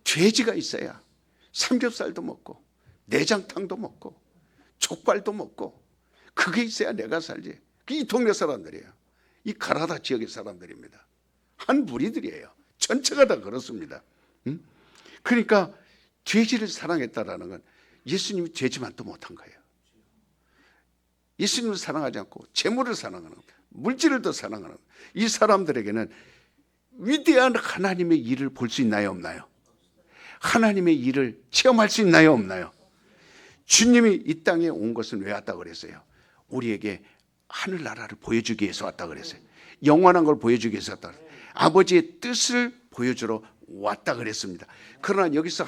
Speaker 1: 돼지가 있어야 삼겹살도 먹고 내장탕도 먹고 족발도 먹고, 그게 있어야 내가 살지. 이 동네 사람들이에요. 이 가라다 지역의 사람들입니다. 한 무리들이에요. 전체가 다 그렇습니다. 그러니까 돼지를 사랑했다라는 건 예수님이 돼지만 또 못한 거예요. 예수님을 사랑하지 않고 재물을 사랑하는, 물질을 더 사랑하는 이 사람들에게는 위대한 하나님의 일을 볼 수 있나요, 없나요? 하나님의 일을 체험할 수 있나요, 없나요? 주님이 이 땅에 온 것은 왜 왔다 그랬어요? 우리에게 하늘나라를 보여주기 위해서 왔다 그랬어요. 영원한 걸 보여주기 위해서 왔다 그랬어요. 아버지의 뜻을 보여주러 왔다 그랬습니다. 그러나 여기서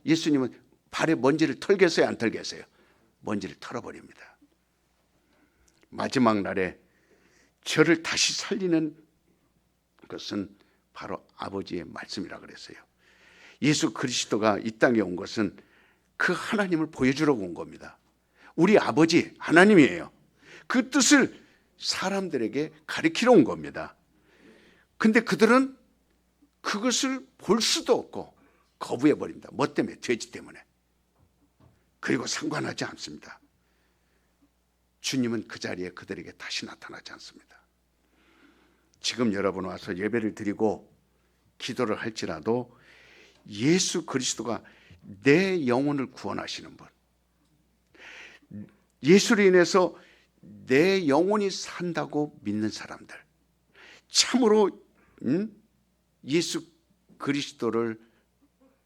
Speaker 1: 예수님은 발에 먼지를 털겠어요, 안 털겠어요? 먼지를 털어버립니다. 마지막 날에 저를 다시 살리는 것은 바로 아버지의 말씀이라 그랬어요. 예수 그리스도가 이 땅에 온 것은 그 하나님을 보여주려고 온 겁니다. 우리 아버지 하나님이에요. 그 뜻을 사람들에게 가르치러 온 겁니다. 근데 그들은 그것을 볼 수도 없고 거부해 버립니다. 뭐 때문에? 돼지 때문에. 그리고 상관하지 않습니다. 주님은 그 자리에 그들에게 다시 나타나지 않습니다. 지금 여러분 와서 예배를 드리고 기도를 할지라도 예수 그리스도가 내 영혼을 구원하시는 분, 예수로 인해서 내 영혼이 산다고 믿는 사람들, 참으로 예수 그리스도를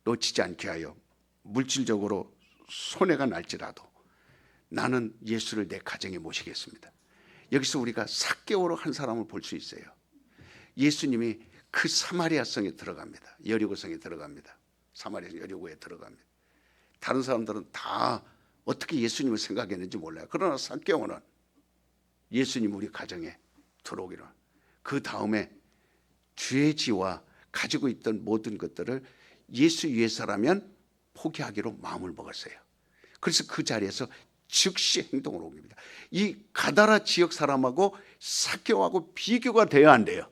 Speaker 1: 놓치지 않게 하여 물질적으로 손해가 날지라도 나는 예수를 내 가정에 모시겠습니다. 여기서 우리가 삭개오로 한 사람을 볼 수 있어요. 예수님이 그 사마리아 성에 들어갑니다. 여리고성에 들어갑니다. 사마리아 여리고에 들어갑니다. 다른 사람들은 다 어떻게 예수님을 생각했는지 몰라요. 그러나 삭개오는 예수님 우리 가정에 들어오기로, 그 다음에 죄지와 가지고 있던 모든 것들을 예수 위해서라면 포기하기로 마음을 먹었어요. 그래서 그 자리에서 즉시 행동을 옮깁니다. 이 가다라 지역 사람하고 삭개오하고 비교가 돼야 안 돼요.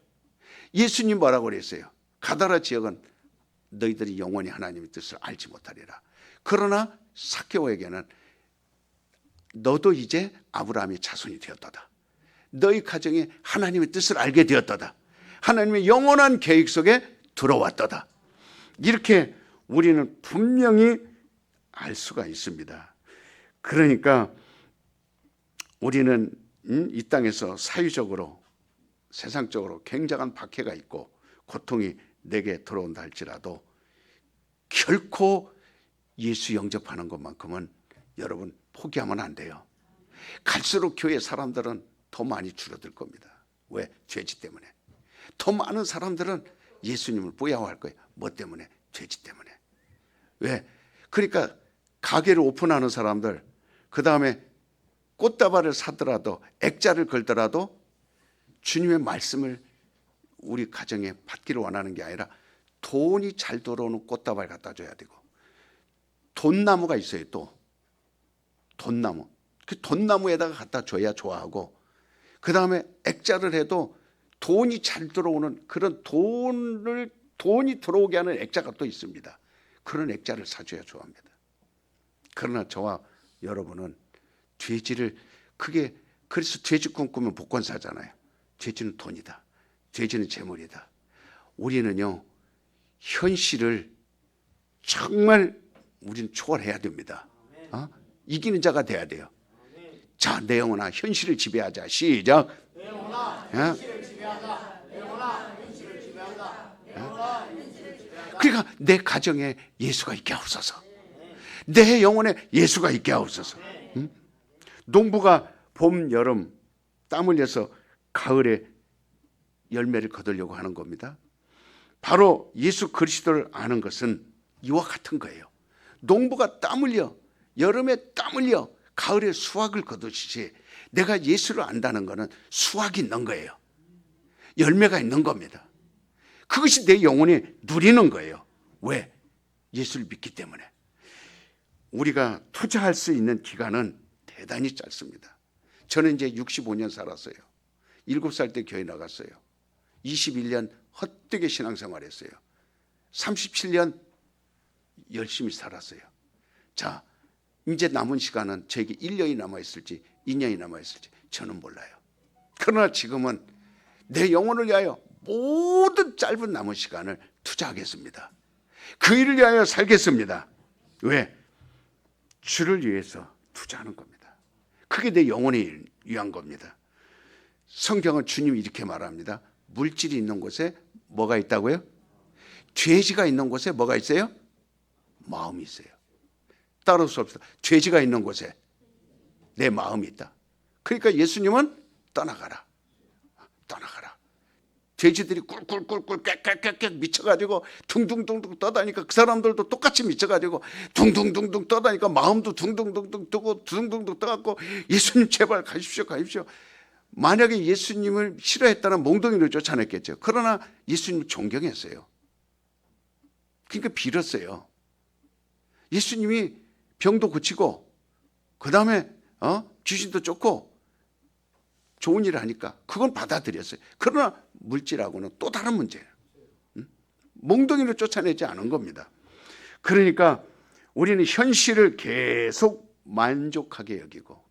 Speaker 1: 예수님 뭐라고 그랬어요? 가다라 지역은 너희들이 영원히 하나님의 뜻을 알지 못하리라. 그러나 삭개오에게는 너도 이제 아브라함의 자손이 되었도다. 너희 가정에 하나님의 뜻을 알게 되었도다. 하나님의 영원한 계획 속에 들어왔도다. 이렇게 우리는 분명히 알 수가 있습니다. 그러니까 우리는 이 땅에서 사유적으로 세상적으로 굉장한 박해가 있고 고통이 내게 들어온다 할지라도 결코 예수 영접하는 것만큼은 여러분 포기하면 안 돼요. 갈수록 교회 사람들은 더 많이 줄어들 겁니다. 왜? 죄지 때문에. 더 많은 사람들은 예수님을 부여할 거예요. 뭐 때문에? 죄지 때문에. 왜? 그러니까 가게를 오픈하는 사람들, 그 다음에 꽃다발을 사더라도 액자를 걸더라도 주님의 말씀을 우리 가정에 받기를 원하는 게 아니라 돈이 잘 들어오는 꽃다발 갖다 줘야 되고, 돈나무가 있어요. 또 돈나무, 그 돈나무에다가 갖다 줘야 좋아하고, 그 다음에 액자를 해도 돈이 잘 들어오는 그런 돈이 들어오게 하는 액자가 또 있습니다. 그런 액자를 사줘야 좋아합니다. 그러나 저와 여러분은 죄지를 크게, 그래서 죄지 꿈꾸면 복권 사잖아요. 죄지는 돈이다. 죄지는 재물이다. 우리는요, 현실을 정말 우리는 초월해야 됩니다. 이기는 자가 돼야 돼요. 자, 내 영혼아 현실을 지배하자. 시작. 내 영혼아 현실을 지배하자. 내 영혼아 현실을 지배하자. 내 영혼아 현실을 지배하자. 그러니까 내 가정에 예수가 있게 하옵소서. 내 영혼에 예수가 있게 하옵소서. 응? 농부가 봄, 여름 땀 흘려서 가을에 열매를 거두려고 하는 겁니다. 바로 예수 그리스도를 아는 것은 이와 같은 거예요. 농부가 땀 흘려, 여름에 땀 흘려 가을에 수확을 거두시지, 내가 예수를 안다는 것은 수확이 있는 거예요. 열매가 있는 겁니다. 그것이 내 영혼이 누리는 거예요. 왜? 예수를 믿기 때문에. 우리가 투자할 수 있는 기간은 대단히 짧습니다. 저는 이제 65년 살았어요. 7살 때 교회 나갔어요. 21년 헛되게 신앙생활했어요. 37년 열심히 살았어요. 자, 이제 남은 시간은 저에게 1년이 남아있을지 2년이 남아있을지 저는 몰라요. 그러나 지금은 내 영혼을 위하여 모든 짧은 남은 시간을 투자하겠습니다. 그 일을 위하여 살겠습니다. 왜? 주를 위해서 투자하는 겁니다. 그게 내 영혼을 위한 겁니다. 성경은 주님이 이렇게 말합니다. 물질이 있는 곳에 뭐가 있다고요? 죄지가 있는 곳에 뭐가 있어요? 마음이 있어요. 따를 수 없어. 죄지가 있는 곳에 내 마음이 있다. 그러니까 예수님은 떠나가라. 떠나가라. 돼지들이 꿀꿀꿀꿀 깨깨깨깨 미쳐가지고 둥둥둥둥 떠다니까 그 사람들도 똑같이 미쳐가지고 둥둥둥둥 떠다니까 마음도 둥둥둥둥 뜨고 둥둥둥 떠갖고 예수님 제발 가십시오 가십시오. 만약에 예수님을 싫어했다면 몽둥이를 쫓아냈겠죠. 그러나 예수님을 존경했어요. 그러니까 빌었어요. 예수님이 병도 고치고 그 다음에 귀신도 쫓고 좋은 일을 하니까 그건 받아들였어요. 그러나 물질하고는 또 다른 문제예요. 몽둥이를 쫓아내지 않은 겁니다. 그러니까 우리는 현실을 계속 만족하게 여기고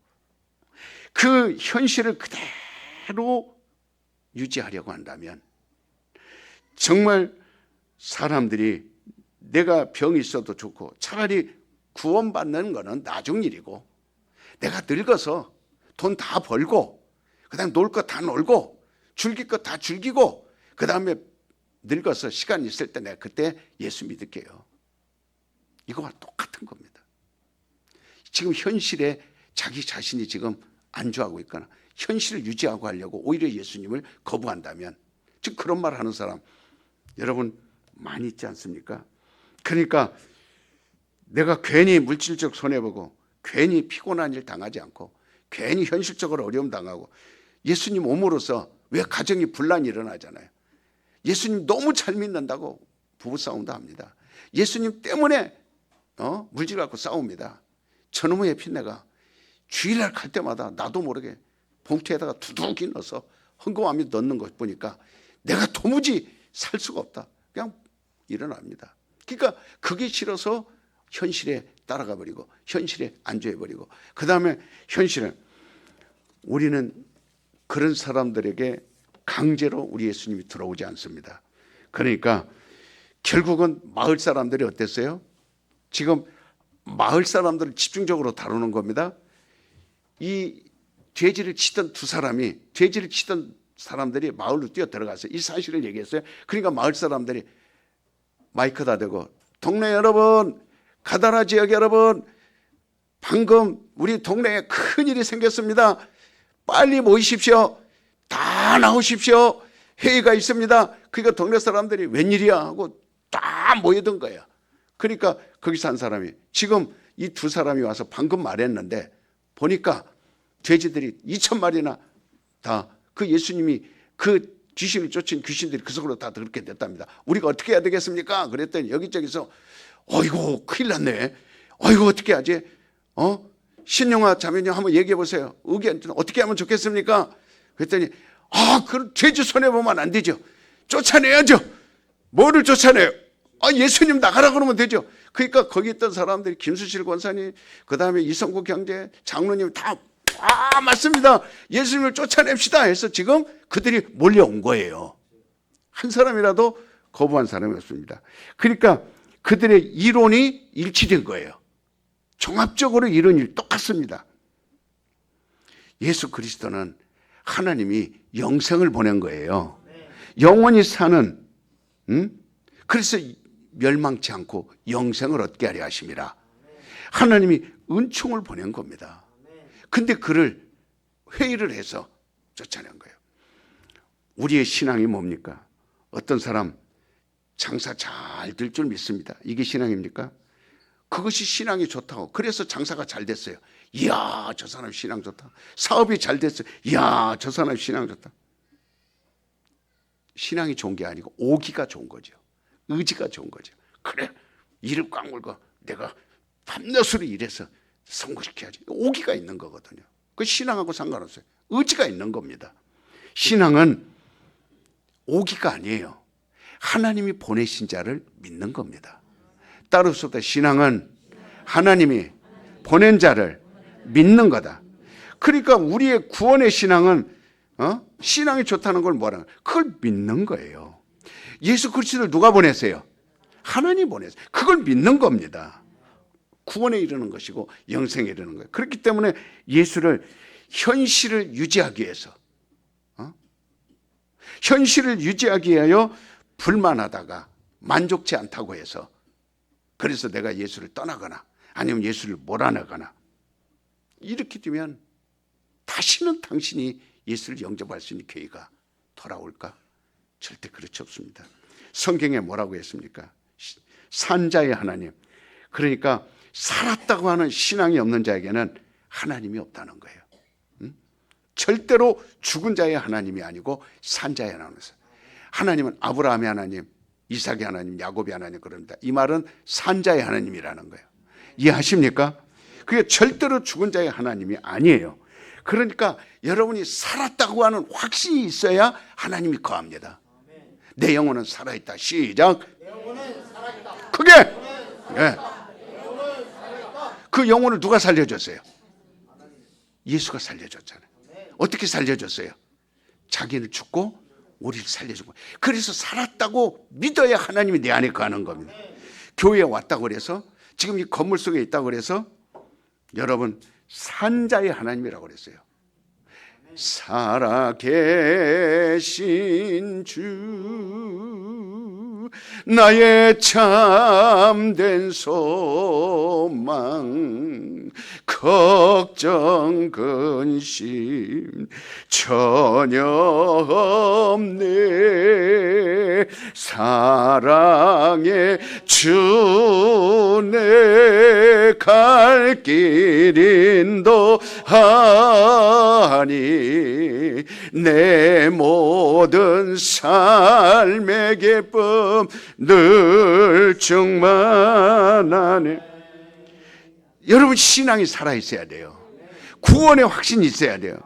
Speaker 1: 그 현실을 그대로 유지하려고 한다면 정말 사람들이 내가 병이 있어도 좋고 차라리 구원받는 거는 나중 일이고 내가 늙어서 돈 다 벌고 그 다음에 놀 거 다 놀고 즐길 거 다 즐기고 그 다음에 늙어서 시간 있을 때 내가 그때 예수 믿을게요. 이거와 똑같은 겁니다. 지금 현실에 자기 자신이 지금 안주하고 있거나 현실을 유지하고 하려고 오히려 예수님을 거부한다면, 즉 그런 말 하는 사람 여러분 많이 있지 않습니까? 그러니까 내가 괜히 물질적 손해보고 괜히 피곤한 일 당하지 않고 괜히 현실적으로 어려움 당하고, 예수님 옴으로써 왜 가정이 분란이 일어나잖아요. 예수님 너무 잘 믿는다고 부부싸움도 합니다. 예수님 때문에 물질 갖고 싸웁니다. 저놈의 핀내가 주일날 갈 때마다 나도 모르게 봉투에다가 두둑이 넣어서 헌금하며 넣는 것 보니까 내가 도무지 살 수가 없다. 그냥 일어납니다. 그러니까 그게 싫어서 현실에 따라가 버리고 현실에 안주해 버리고, 그 다음에 현실은 우리는 그런 사람들에게 강제로 우리 예수님이 들어오지 않습니다. 그러니까 결국은 마을 사람들이 어땠어요? 지금 마을 사람들을 집중적으로 다루는 겁니다. 이 돼지를 치던 돼지를 치던 사람들이 마을로 뛰어 들어갔어요. 이 사실을 얘기했어요. 그러니까 마을 사람들이 마이크다 대고, 동네 여러분, 가다라 지역 여러분, 방금 우리 동네에 큰일이 생겼습니다. 빨리 모이십시오. 다 나오십시오. 회의가 있습니다. 그러니까 동네 사람들이 웬일이야 하고 다 모이던 거야. 그러니까 거기서 한 사람이, 지금 이 두 사람이 와서 방금 말했는데 보니까 돼지들이 2,000마리나 다 그 예수님이 그 귀신을 쫓은 귀신들이 그 속으로 다 그렇게 됐답니다. 우리가 어떻게 해야 되겠습니까? 그랬더니 여기저기서 어이구 큰일 났네. 어이구 어떻게 하지? 신영아 자매님 한번 얘기해 보세요. 의견 어떻게 하면 좋겠습니까? 그랬더니 그 돼지 손해보면 안 되죠. 쫓아내야죠. 뭐를 쫓아내요? 예수님 나가라 그러면 되죠. 그러니까 거기 있던 사람들이 김수실 권사님, 그 다음에 이성국 형제, 장로님 다 맞습니다. 예수님을 쫓아냅시다 해서 지금 그들이 몰려온 거예요. 한 사람이라도 거부한 사람이 없습니다. 그러니까 그들의 이론이 일치된 거예요. 종합적으로 이론이 똑같습니다. 예수 그리스도는 하나님이 영생을 보낸 거예요. 영원히 사는, 그래서 멸망치 않고 영생을 얻게 하려 하심이라. 하나님이 은총을 보낸 겁니다. 근데 그를 회의를 해서 쫓아낸 거예요. 우리의 신앙이 뭡니까? 어떤 사람 장사 잘 될 줄 믿습니다. 이게 신앙입니까? 그것이 신앙이 좋다고. 그래서 장사가 잘 됐어요. 이야, 저 사람 신앙 좋다. 사업이 잘 됐어요. 이야, 저 사람 신앙 좋다. 신앙이 좋은 게 아니고 오기가 좋은 거죠. 의지가 좋은 거죠. 그래, 일을 꽉 물고 내가 밤낮으로 일해서 성공시켜야지. 오기가 있는 거거든요. 그 신앙하고 상관없어요. 의지가 있는 겁니다. 신앙은 오기가 아니에요. 하나님이 보내신 자를 믿는 겁니다. 따라서 신앙은 하나님이 보낸 자를 믿는 거다. 그러니까 우리의 구원의 신앙은 신앙이 좋다는 걸 뭐라는 거예요? 그걸 믿는 거예요. 예수 그리스도를 누가 보냈어요? 하나님이 보냈어요. 그걸 믿는 겁니다. 구원에 이르는 것이고 영생에 이르는 거예요. 그렇기 때문에 예수를 현실을 유지하기 위해서 현실을 유지하기 위하여 불만하다가 만족치 않다고 해서, 그래서 내가 예수를 떠나거나 아니면 예수를 몰아내거나 이렇게 되면 다시는 당신이 예수를 영접할 수 있는 기회가 돌아올까? 절대 그렇지 없습니다. 성경에 뭐라고 했습니까? 산자의 하나님. 그러니까 살았다고 하는 신앙이 없는 자에게는 하나님이 없다는 거예요. 절대로 죽은 자의 하나님이 아니고 산자의 하나님이세요. 하나님은 아브라함의 하나님, 이삭의 하나님, 야곱의 하나님 그럽니다. 이 말은 산자의 하나님이라는 거예요. 이해하십니까? 그게 절대로 죽은 자의 하나님이 아니에요. 그러니까 여러분이 살았다고 하는 확신이 있어야 하나님이 거합니다. 내 영혼은 살아있다. 시작. 크게. 네. 그 영혼을 누가 살려줬어요? 예수가 살려줬잖아요. 어떻게 살려줬어요? 자기는 죽고 우리를 살려준 거예요. 그래서 살았다고 믿어야 하나님이 내 안에 거하는 겁니다. 교회에 왔다고 그래서, 지금 이 건물 속에 있다고 그래서 여러분 산자의 하나님이라고 그랬어요. 살아계신 주 나의 참된 소망, 걱정 근심 전혀 없네. 사랑의 주 내 갈 길 인도하니 내 모든 삶의 기쁨 늘 충만하네. 여러분, 신앙이 살아있어야 돼요. 구원의 확신이 있어야 돼요.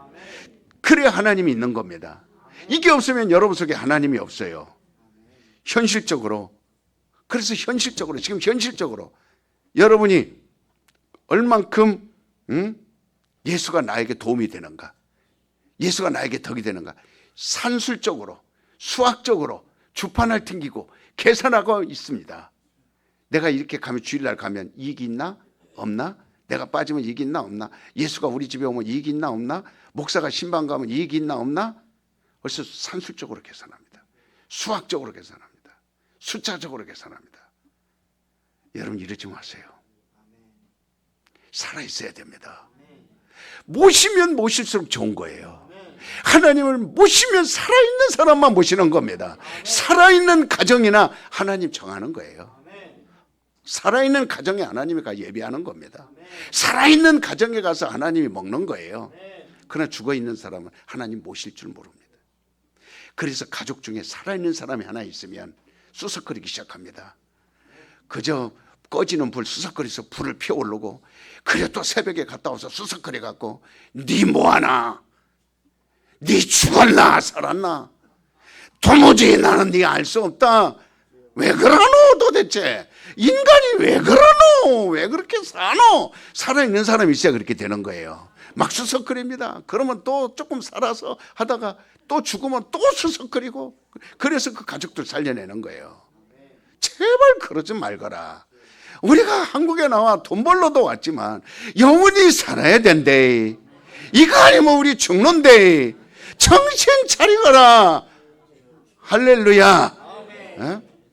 Speaker 1: 그래야 하나님이 있는 겁니다. 이게 없으면 여러분 속에 하나님이 없어요. 현실적으로. 그래서 현실적으로, 지금 현실적으로 여러분이 얼만큼 예수가 나에게 도움이 되는가, 예수가 나에게 덕이 되는가, 산술적으로, 수학적으로 주판을 튕기고 계산하고 있습니다. 내가 이렇게 가면, 주일날 가면 이익이 있나 없나? 내가 빠지면 이익이 있나 없나? 예수가 우리 집에 오면 이익이 있나 없나? 목사가 신방 가면 이익이 있나 없나? 벌써 산술적으로 계산합니다. 수학적으로 계산합니다. 숫자적으로 계산합니다. 여러분, 이러지 마세요. 살아있어야 됩니다. 모시면 모실수록 좋은 거예요. 하나님을 모시면 살아있는 사람만 모시는 겁니다. 살아있는 가정이나 하나님 정하는 거예요. 살아있는 가정에 하나님이 가 예배하는 겁니다. 살아있는 가정에 가서 하나님이 먹는 거예요. 그러나 죽어있는 사람은 하나님 모실 줄 모릅니다. 그래서 가족 중에 살아있는 사람이 하나 있으면 수석거리기 시작합니다. 그저 꺼지는 불 수석거리서 불을 피워오르고, 그래 또 새벽에 갔다 와서 수석거리 갖고 니 뭐하나? 니 죽었나 살았나? 도무지 나는 니 알 수 없다. 왜 그러노 도대체? 인간이 왜 그러노? 왜 그렇게 사노? 살아있는 사람이 있어야 그렇게 되는 거예요. 막 수석거립니다. 그러면 또 조금 살아서 하다가 또 죽으면 또 수석거리고, 그래서 그 가족들 살려내는 거예요. 제발 그러지 말거라. 우리가 한국에 나와 돈 벌러도 왔지만 영원히 살아야 된대. 이거 아니면 우리 죽는데 정신 차리거라. 할렐루야.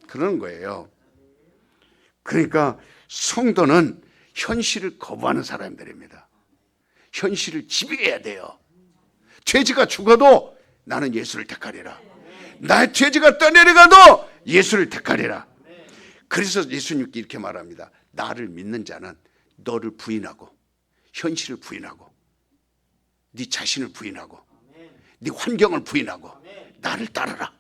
Speaker 1: 그러는 거예요. 그러니까 성도는 현실을 거부하는 사람들입니다. 현실을 지배해야 돼요. 돼지가 죽어도 나는 예수를 택하리라. 나의 돼지가 떠내려가도 예수를 택하리라. 그래서 예수님께 이렇게 말합니다. 나를 믿는 자는 너를 부인하고, 현실을 부인하고, 네 자신을 부인하고, 네 환경을 부인하고 나를 따르라.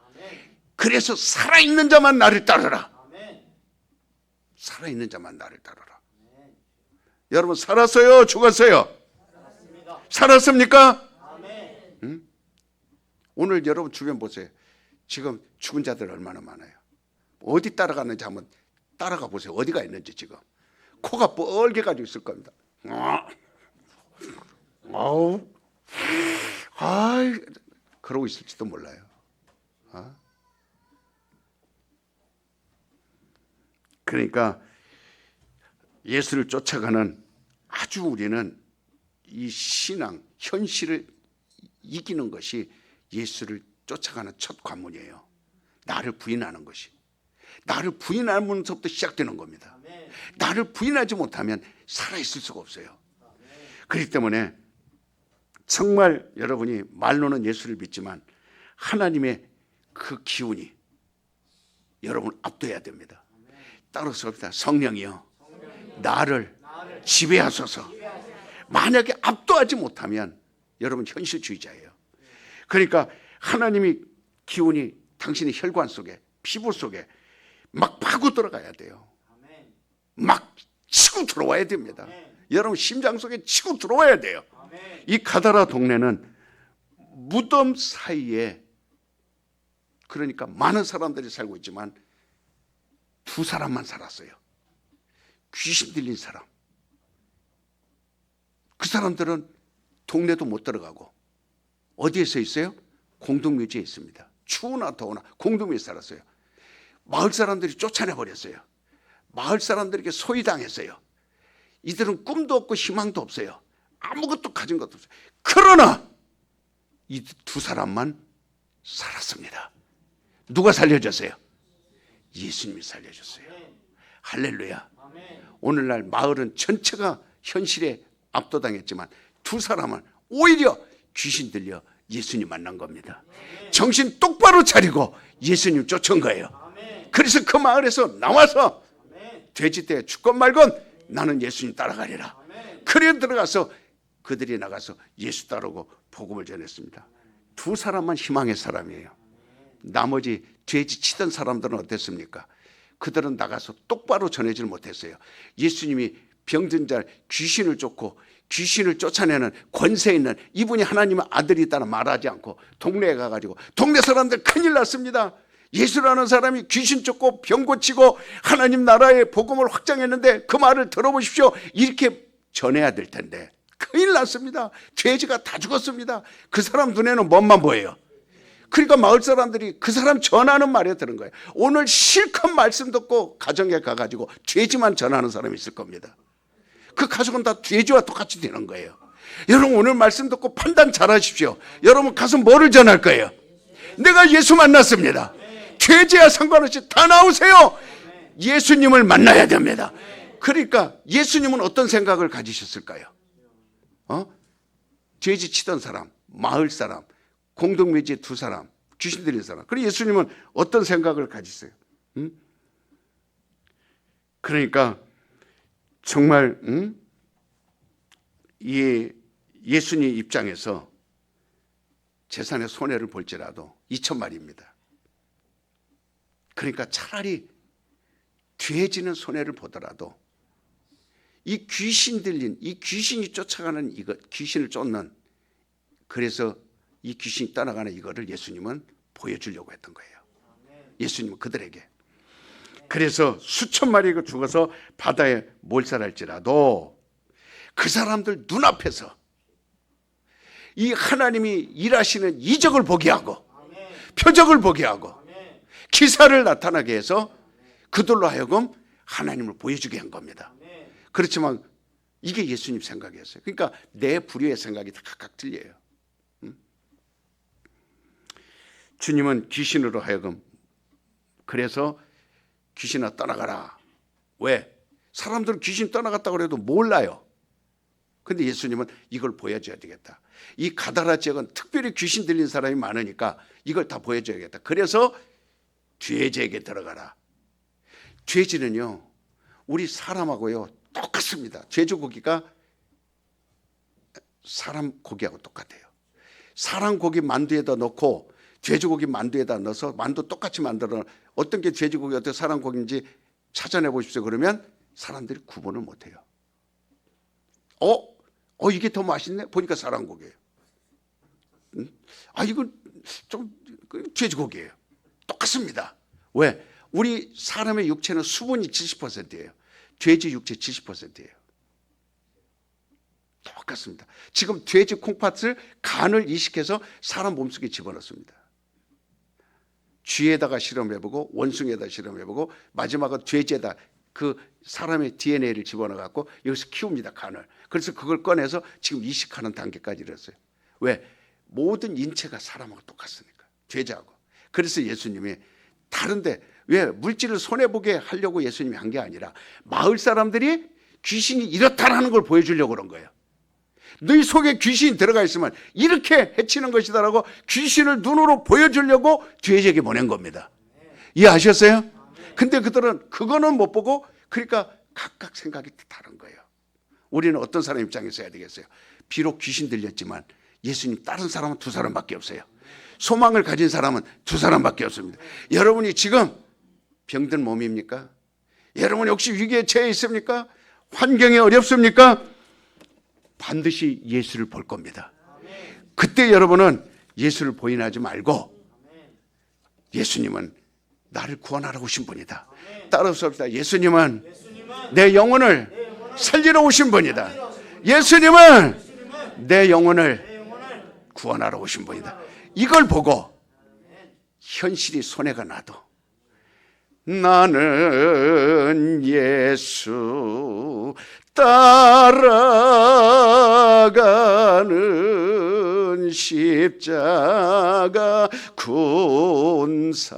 Speaker 1: 그래서 살아있는 자만 나를 따르라. 살아있는 자만 나를 따르라. 여러분, 살았어요? 죽었어요? 살았습니까? 응? 오늘 여러분 주변 보세요. 지금 죽은 자들 얼마나 많아요. 어디 따라가는지 한번 따라가 보세요. 어디가 있는지. 지금 코가 뻘게 가지고 있을 겁니다. 아우, 그러고 있을지도 몰라요. 그러니까 예수를 쫓아가는, 아주 우리는 이 신앙, 현실을 이기는 것이 예수를 쫓아가는 첫 관문이에요. 나를 부인하는 것이. 나를 부인하면서부터 시작되는 겁니다. 나를 부인하지 못하면 살아있을 수가 없어요. 그렇기 때문에 정말 여러분이 말로는 예수를 믿지만 하나님의 그 기운이 여러분 압도해야 됩니다. 따라서 성령이여 나를 지배하소서. 만약에 압도하지 못하면 여러분 현실주의자예요. 그러니까 하나님이 기운이 당신의 혈관 속에, 피부 속에 막 파고 들어가야 돼요. 막 치고 들어와야 됩니다. 여러분 심장 속에 치고 들어와야 돼요. 이 가다라 동네는 무덤 사이에, 그러니까 많은 사람들이 살고 있지만 두 사람만 살았어요. 귀신 들린 사람. 그 사람들은 동네도 못 들어가고 어디에서 있어요? 공동묘지에 있습니다. 추우나 더우나 공동묘지에 살았어요. 마을 사람들이 쫓아내버렸어요. 마을 사람들에게 소외당했어요. 이들은 꿈도 없고 희망도 없어요. 아무것도 가진 것도 없어요. 그러나 이 두 사람만 살았습니다. 누가 살려줬어요? 예수님이 살려줬어요. 할렐루야. 오늘날 마을은 전체가 현실에 압도당했지만 두 사람은 오히려 귀신 들려 예수님 만난 겁니다. 정신 똑바로 차리고 예수님 쫓은 거예요. 그래서 그 마을에서 나와서 돼지떼 죽건 말건 나는 예수님 따라가리라. 그래 들어가서 그들이 나가서 예수 따르고 복음을 전했습니다. 두 사람만 희망의 사람이에요. 나머지 돼지 치던 사람들은 어땠습니까? 그들은 나가서 똑바로 전하지 못했어요. 예수님이 병든 자 귀신을 쫓고 귀신을 쫓아내는 권세 있는 이분이 하나님의 아들이다는 말하지 않고 동네에 가가지고 동네 사람들 큰일 났습니다. 예수라는 사람이 귀신 쫓고 병 고치고 하나님 나라의 복음을 확장했는데 그 말을 들어보십시오. 이렇게 전해야 될 텐데 큰일 났습니다. 돼지가 다 죽었습니다. 그 사람 눈에는 뭔만 보여요. 그러니까 마을 사람들이 그 사람 전하는 말에 들은 거예요. 오늘 실컷 말씀 듣고 가정에 가가지고 돼지만 전하는 사람이 있을 겁니다. 그 가족은 다 돼지와 똑같이 되는 거예요. 여러분 오늘 말씀 듣고 판단 잘 하십시오. 여러분 가서 뭐를 전할 거예요? 내가 예수 만났습니다. 돼지와 상관없이 다 나오세요. 예수님을 만나야 됩니다. 그러니까 예수님은 어떤 생각을 가지셨을까요? 돼지 치던 사람, 마을 사람, 공동묘지의 두 사람, 귀신 들린 사람. 그리고 예수님은 어떤 생각을 가지세요? 그러니까 정말 이 예수님 입장에서 재산의 손해를 볼지라도 2,000마리입니다. 그러니까 차라리 돼지는 손해를 보더라도 이 귀신 들린 이 귀신이 쫓아가는 이거 귀신을 쫓는 그래서 이 귀신이 떠나가는 이거를 예수님은 보여주려고 했던 거예요. 예수님은 그들에게. 그래서 수천 마리가 죽어서 바다에 몰살할지라도 그 사람들 눈앞에서 이 하나님이 일하시는 이적을 보게 하고 표적을 보게 하고 기사를 나타나게 해서 그들로 하여금 하나님을 보여주게 한 겁니다. 그렇지만 이게 예수님 생각이었어요. 그러니까 내 불의의 생각이 다 각각 틀려요. 주님은 귀신으로 하여금 그래서 귀신아 떠나가라. 왜? 사람들은 귀신 떠나갔다고 해도 몰라요. 근데 예수님은 이걸 보여줘야 되겠다. 이 가다라 지역은 특별히 귀신 들린 사람이 많으니까 이걸 다 보여줘야겠다. 그래서 돼지에게 들어가라. 돼지는요 우리 사람하고요 똑같습니다. 돼지고기가 사람 고기하고 똑같아요. 사람 고기 만두에다 넣고 돼지고기 만두에다 넣어서 만두 똑같이 만들어 어떤 게 돼지고기 어떤 사람 고기인지 찾아내 보십시오. 그러면 사람들이 구분을 못해요. 이게 더 맛있네. 보니까 사람 고기예요. 이건 좀 돼지고기예요. 똑같습니다. 왜? 우리 사람의 육체는 수분이 70%예요. 돼지 육체 70%예요. 똑같습니다. 지금 돼지 콩팥을 간을 이식해서 사람 몸속에 집어넣습니다. 쥐에다가 실험해보고 원숭이에다 실험해보고 마지막은 돼지에다 그 사람의 DNA를 집어넣어갖고 여기서 키웁니다. 간을. 그래서 그걸 꺼내서 지금 이식하는 단계까지 이랬어요. 왜? 모든 인체가 사람하고 똑같으니까. 돼지하고. 그래서 예수님이 다른데 왜 물질을 손해보게 하려고 예수님이 한 게 아니라 마을 사람들이 귀신이 이렇다라는 걸 보여주려고 그런 거예요. 너희 속에 귀신이 들어가 있으면 이렇게 해치는 것이다라고 귀신을 눈으로 보여주려고 돼지에게 보낸 겁니다. 이해하셨어요? 근데 그들은 그거는 못 보고 그러니까 각각 생각이 다른 거예요. 우리는 어떤 사람 입장에서 해야 되겠어요? 비록 귀신 들렸지만 예수님 다른 사람은 두 사람밖에 없어요. 소망을 가진 사람은 두 사람밖에 없습니다. 여러분이 지금 병든 몸입니까? 여러분 혹시 위기에 처해 있습니까? 환경이 어렵습니까? 반드시 예수를 볼 겁니다. 그때 여러분은 예수를 보인하지 말고 예수님은 나를 구원하러 오신 분이다. 따라서 합시다. 예수님은 내 영혼을 살리러 오신 분이다. 예수님은 내 영혼을 구원하러 오신 분이다. 이걸 보고 현실이 손해가 나도 나는 예수 따라가는 십자가 군사라.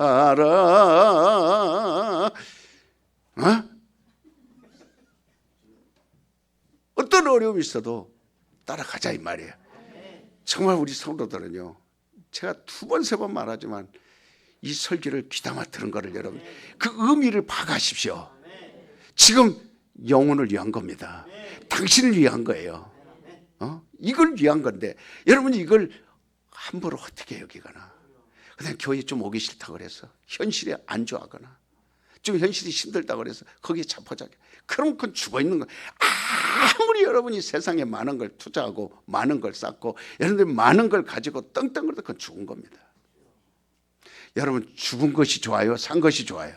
Speaker 1: 어떤 어려움이 있어도 따라가자 이 말이에요. 정말 우리 성도들은요, 제가 2번 3번 말하지만 이 설교를 귀담아 들은 거를 여러분 그 의미를 파가십시오. 지금 영혼을 위한 겁니다. 당신을 위한 거예요. 이걸 위한 건데 여러분이 이걸 함부로 어떻게 여기거나 그냥 교회 좀 오기 싫다 그래서 현실에 안 좋아하거나 좀 현실이 힘들다 그래서 거기에 자포자기 그럼 그건 죽어있는 거예요. 아무리 여러분이 세상에 많은 걸 투자하고 많은 걸 쌓고 여러분들이 많은 걸 가지고 떵떵거려도 그건 죽은 겁니다. 여러분 죽은 것이 좋아요? 산 것이 좋아요?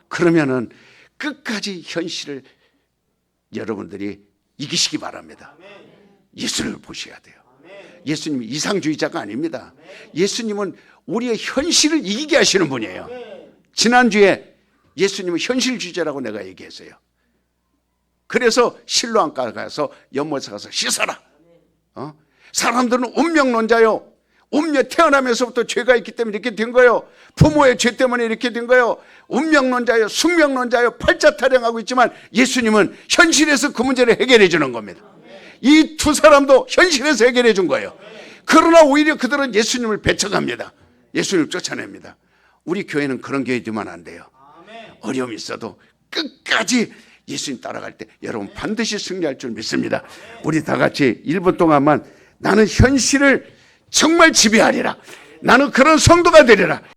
Speaker 1: 그러면은 끝까지 현실을 여러분들이 이기시기 바랍니다. 예수를 보셔야 돼요. 예수님이 이상주의자가 아닙니다. 예수님은 우리의 현실을 이기게 하시는 분이에요. 지난주에 예수님은 현실주의자라고 내가 얘기했어요. 그래서 실로암가 가서 연못에 가서 씻어라. 사람들은 운명론자요. 운명 태어나면서부터 죄가 있기 때문에 이렇게 된 거예요. 부모의 죄 때문에 이렇게 된 거예요. 운명론자요, 숙명론자요, 팔자 타령하고 있지만 예수님은 현실에서 그 문제를 해결해 주는 겁니다. 이 2 사람도 현실에서 해결해 준 거예요. 그러나 오히려 그들은 예수님을 배척합니다. 예수님을 쫓아냅니다. 우리 교회는 그런 교회 되면 안 돼요. 어려움이 있어도 끝까지 예수님 따라갈 때 여러분 반드시 승리할 줄 믿습니다. 우리 다 같이 1분 동안만 나는 현실을 정말 지배하리라. 나는 그런 성도가 되리라.